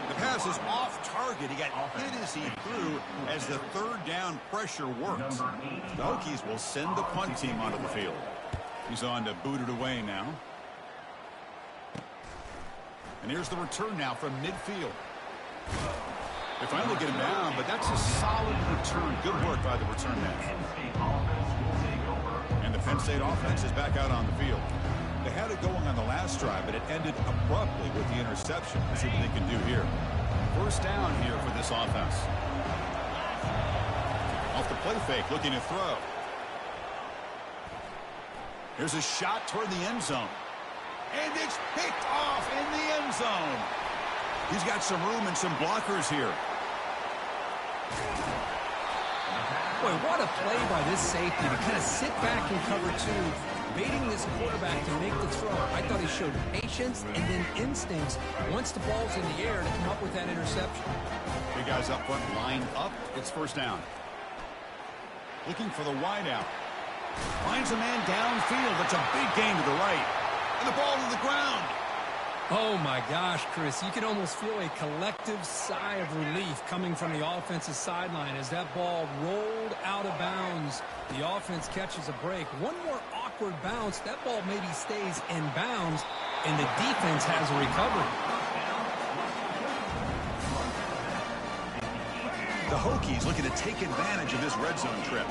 The pass is off target. He got hit as he threw as the third down pressure worked. The Hokies will send the punt team onto the field. He's on to boot it away now. And here's the return now from midfield. They finally get him down, but that's a solid return. Good work by the return man. And the Penn State offense is back out on the field. They had it going on the last drive, but it ended abruptly with the interception. Let's see what they can do here. First down here for this offense. Off the play fake, looking to throw. Here's a shot toward the end zone. And it's picked off in the end zone. He's got some room and some blockers here. Boy, what a play by this safety to kind of sit back and cover two, baiting this quarterback to make the throw. I thought he showed patience and then instincts once the ball's in the air to come up with that interception. Big guys up front lined up. It's first down. Looking for the wideout. Finds a man downfield. It's a big gain to the right. And the ball to the ground. Oh, my gosh, Chris. You can almost feel a collective sigh of relief coming from the offensive sideline as that ball rolled out of bounds. The offense catches a break. One more awkward bounce. That ball maybe stays in bounds, and the defense has a recovery. The Hokies looking to take advantage of this red zone trip.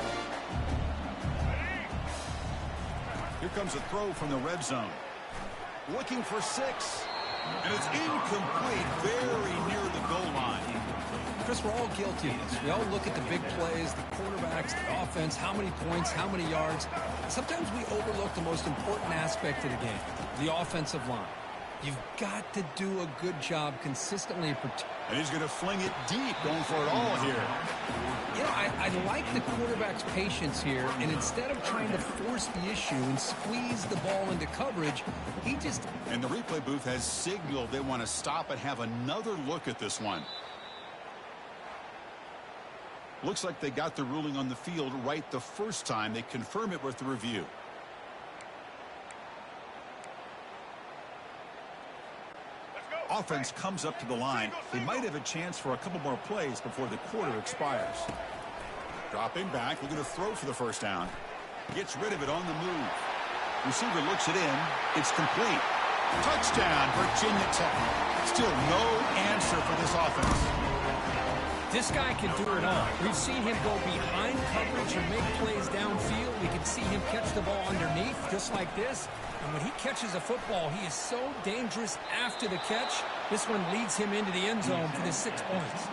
Here comes a throw from the red zone. Looking for 6. And it's incomplete, very near the goal line. Chris, we're all guilty of this. We all look at the big plays, the quarterbacks, the offense, how many points, how many yards. Sometimes we overlook the most important aspect of the game, the offensive line. You've got to do a good job consistently protecting. And he's going to fling it deep, going for it all here. You know, I like the quarterback's patience here, and instead of trying to force the issue and squeeze the ball into coverage, he just... And the replay booth has signaled they want to stop and have another look at this one. Looks like they got the ruling on the field right the first time. They confirm it with the review. Offense comes up to the line. They might have a chance for a couple more plays before the quarter expires. Dropping back, looking to throw for the first down. Gets rid of it on the move. Receiver looks it in. It's complete. Touchdown, Virginia Tech. Still no answer for this offense. This guy can do it all. We've seen him go behind coverage and make plays downfield. We can see him catch the ball underneath, just like this. And when he catches a football, he is so dangerous after the catch. This one leads him into the end zone for the 6 points.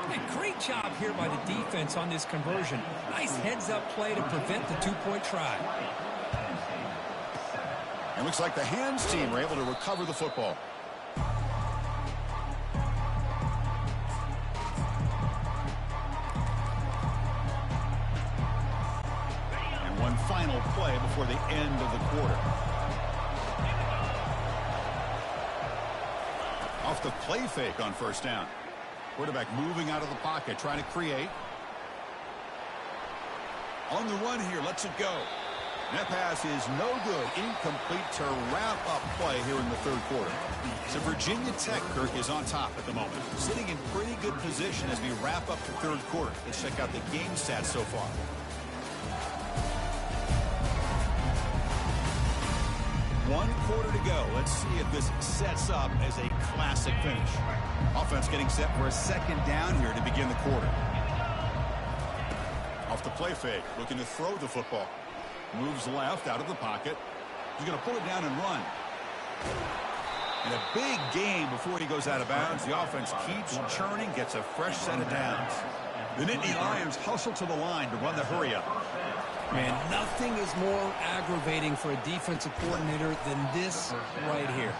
Hey, great job here by the defense on this conversion. Nice heads-up play to prevent the 2-point try. And looks like the hands team were able to recover the football. And one final play before the end of the quarter. Off the play fake on first down. Quarterback moving out of the pocket, trying to create. On the run here, lets it go. That pass is no good. Incomplete to wrap up play here in the third quarter. So Virginia Tech, Kirk, is on top at the moment. Sitting in pretty good position as we wrap up the third quarter. Let's check out the game stats so far. One quarter to go. Let's see if this sets up as a classic finish. Offense getting set for a second down here to begin the quarter. Off the play fake, looking to throw the football. Moves left out of the pocket. He's going to pull it down and run. And a big gain before he goes out of bounds. The offense keeps churning, gets a fresh set of downs. The Nittany Lions hustle to the line to run the hurry up. Man, nothing is more aggravating for a defensive coordinator than this right here.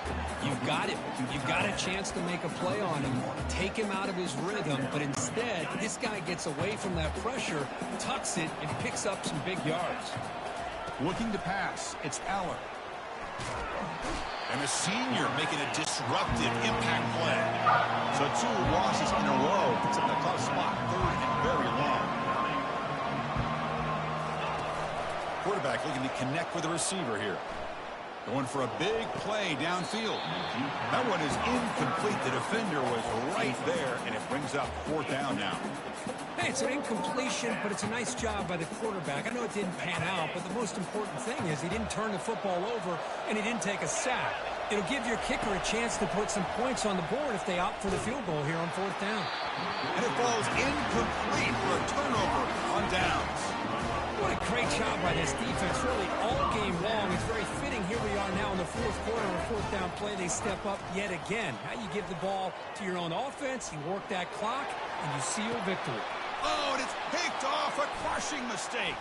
You've got him. You've got a chance to make a play on him, take him out of his rhythm, but instead, this guy gets away from that pressure, tucks it, and picks up some big yards. Looking to pass. It's Allen. And the senior making a disruptive impact play. So 2 losses in a row. It's in a tough spot. Third and very long. Quarterback looking to connect with the receiver here. Going for a big play downfield. That one is incomplete. The defender was right there, and it brings up fourth down now. Hey, it's an incompletion, but it's a nice job by the quarterback. I know it didn't pan out, but the most important thing is he didn't turn the football over, and he didn't take a sack. It'll give your kicker a chance to put some points on the board if they opt for the field goal here on fourth down. And it falls incomplete for a turnover on downs. What a great job by this defense, really all game long. It's very fitting here we are now in the fourth quarter or fourth down play, they step up yet again. Now you give the ball to your own offense, you work that clock, and you seal victory. Oh, and it's picked off. A crushing mistake.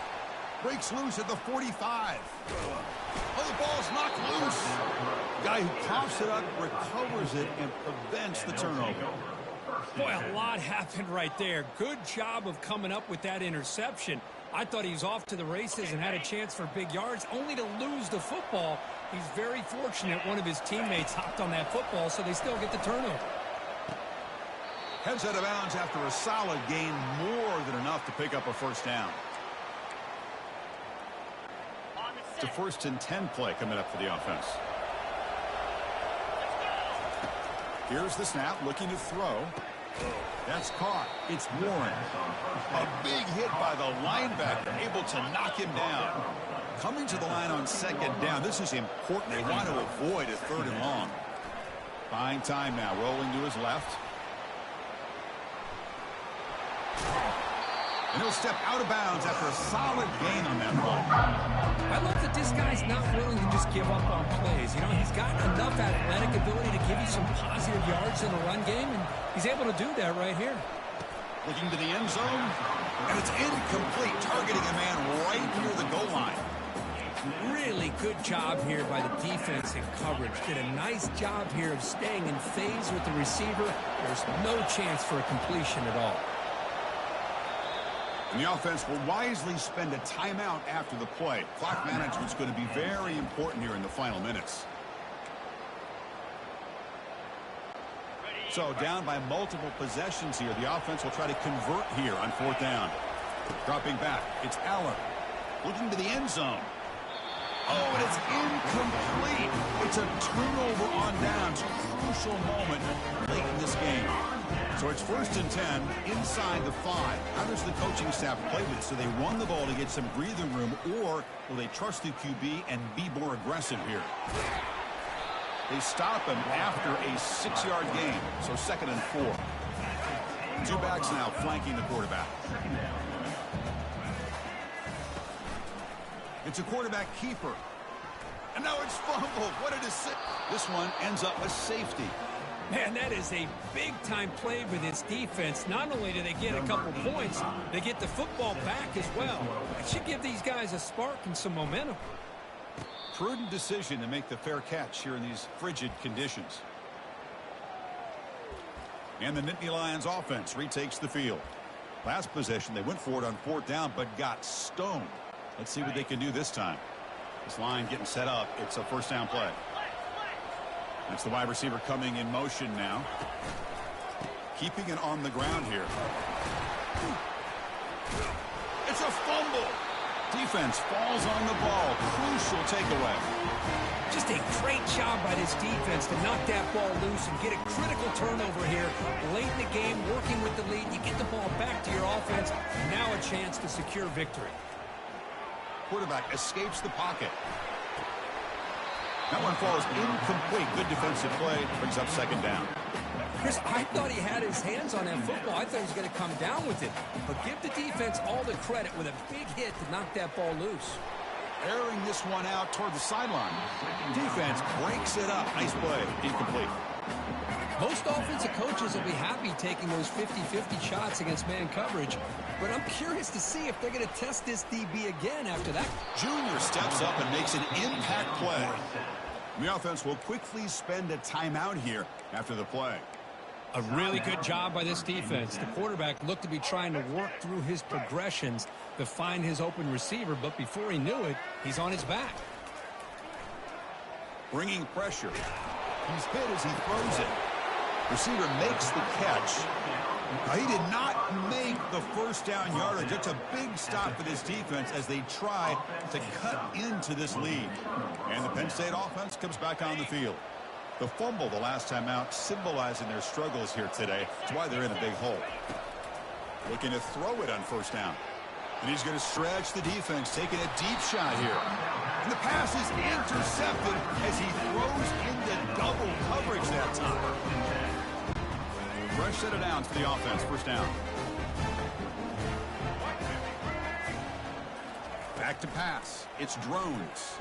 Breaks loose at the 45. Oh, the ball's knocked loose. Guy who coughs it up, recovers it, and prevents the turnover. Boy, a lot happened right there. Good job of coming up with that interception. I thought he was off to the races and had a chance for big yards, only to lose the football. He's very fortunate one of his teammates hopped on that football, so they still get the turnover. Heads out of bounds after a solid gain, more than enough to pick up a first down. It's a 1st and 10 play coming up for the offense. Here's the snap, looking to throw. That's caught. It's Warren. A big hit by the linebacker, able to knock him down. Coming to the line on 2nd down. This is important. They want to avoid a 3rd and long. Buying time now, rolling to his left. And he'll step out of bounds after a solid gain on that run. I love that this guy's not willing to just give up on plays. You know, he's got enough athletic ability to give you some positive yards in the run game, and he's able to do that right here. Looking to the end zone, and it's incomplete, targeting a man right near the goal line. Really good job here by the defense in coverage. Did a nice job here of staying in phase with the receiver. There's no chance for a completion at all. And the offense will wisely spend a timeout after the play. Clock management's going to be very important here in the final minutes. So down by multiple possessions here. The offense will try to convert here on 4th down. Dropping back. It's Allen. Looking to the end zone. Oh, and it's incomplete. It's a turnover on downs. Crucial moment late in this game. So it's 1st and 10 inside the 5. How does the coaching staff play with it? So they run the ball to get some breathing room, or will they trust the QB and be more aggressive here? They stop him after a 6-yard gain. So 2nd and 4. 2 backs now flanking the quarterback. It's a quarterback keeper. And now it's fumbled. What a decision. This one ends up a safety. Man, that is a big-time play for this defense. Not only do they get a couple points, they get the football back as well. It should give these guys a spark and some momentum. Prudent decision to make the fair catch here in these frigid conditions. And the Nittany Lions offense retakes the field. Last possession, they went for it on 4th down, but got stoned. Let's see what they can do this time. This line getting set up. It's a 1st down play. That's the wide receiver coming in motion now. Keeping it on the ground here. It's a fumble. Defense falls on the ball. Crucial takeaway. Just a great job by this defense to knock that ball loose and get a critical turnover here. Late in the game, working with the lead, you get the ball back to your offense. Now a chance to secure victory. Quarterback escapes the pocket. That one falls incomplete. Good defensive play. Brings up 2nd down. Chris, I thought he had his hands on that football. I thought he was going to come down with it. But give the defense all the credit with a big hit to knock that ball loose. Airing this one out toward the sideline. Defense breaks it up. Nice play. Incomplete. Most offensive coaches will be happy taking those 50-50 shots against man coverage. But I'm curious to see if they're going to test this DB again after that. Junior steps up and makes an impact play. The offense will quickly spend a timeout here after the play. A really good job by this defense. The quarterback looked to be trying to work through his progressions to find his open receiver, but before he knew it, he's on his back. Bringing pressure. He's hit as he throws it. Receiver makes the catch. Now, he did not make the 1st down yardage. It's a big stop for this defense as they try to cut into this lead. And the Penn State offense comes back on the field. The fumble the last time out, symbolizing their struggles here today. That's why they're in a big hole. Looking to throw it on 1st down. And he's going to stretch the defense, taking a deep shot here. And the pass is intercepted as he throws into double coverage that time. Fresh set of downs for the offense. 1st down. Back to pass. It's Drones.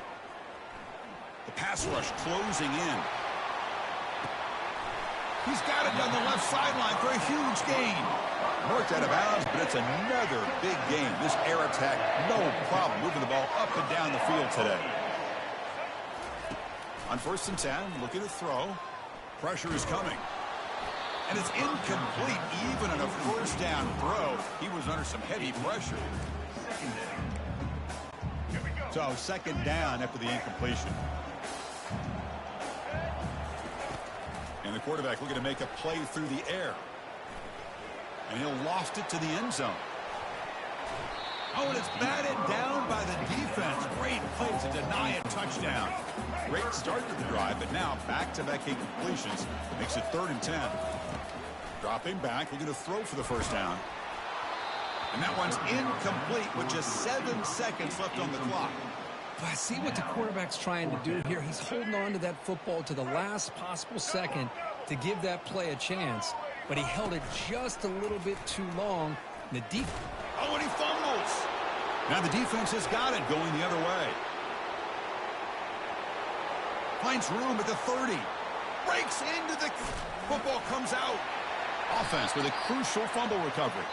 The pass rush closing in. He's got it down the left sideline for a huge gain. Marked out of bounds, but it's another big gain. This air attack, no problem moving the ball up and down the field today. On 1st and 10, looking to throw. Pressure is coming. And it's incomplete even on a first down throw. He was under some heavy pressure. So 2nd down after the incompletion. And the quarterback looking to make a play through the air. And he'll loft it to the end zone. Oh, and it's batted down by the defense. Great play to deny a touchdown. Great start to the drive, but now back-to-back incompletions makes it 3rd and 10. Dropping back, looking to throw for the first down. And that one's incomplete with just 7 seconds left on the clock. I see what the quarterback's trying to do here. He's holding on to that football to the last possible second to give that play a chance, but he held it just a little bit too long. The Oh, and he fumbles. Now the defense has got it going the other way. Finds room at the 30. Breaks into the... Football comes out. Offense with a crucial fumble recovery.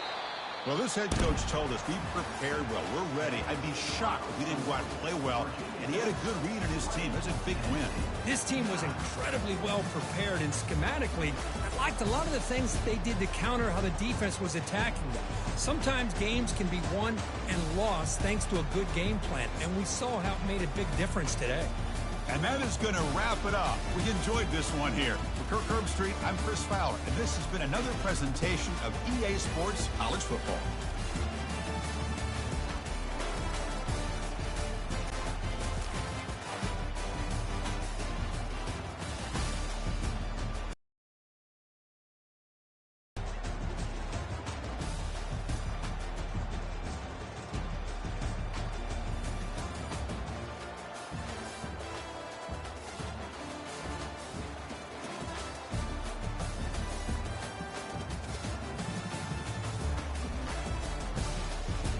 Well, this head coach told us, be prepared well. We're ready. I'd be shocked if we didn't go out and play well. And he had a good read on his team. That's a big win. This team was incredibly well prepared, and schematically, I liked a lot of the things that they did to counter how the defense was attacking them. Sometimes games can be won and lost thanks to a good game plan, and we saw how it made a big difference today. And that is going to wrap it up. We enjoyed this one here. For Kirk Herbstreit, I'm Chris Fowler, and this has been another presentation of EA Sports College Football.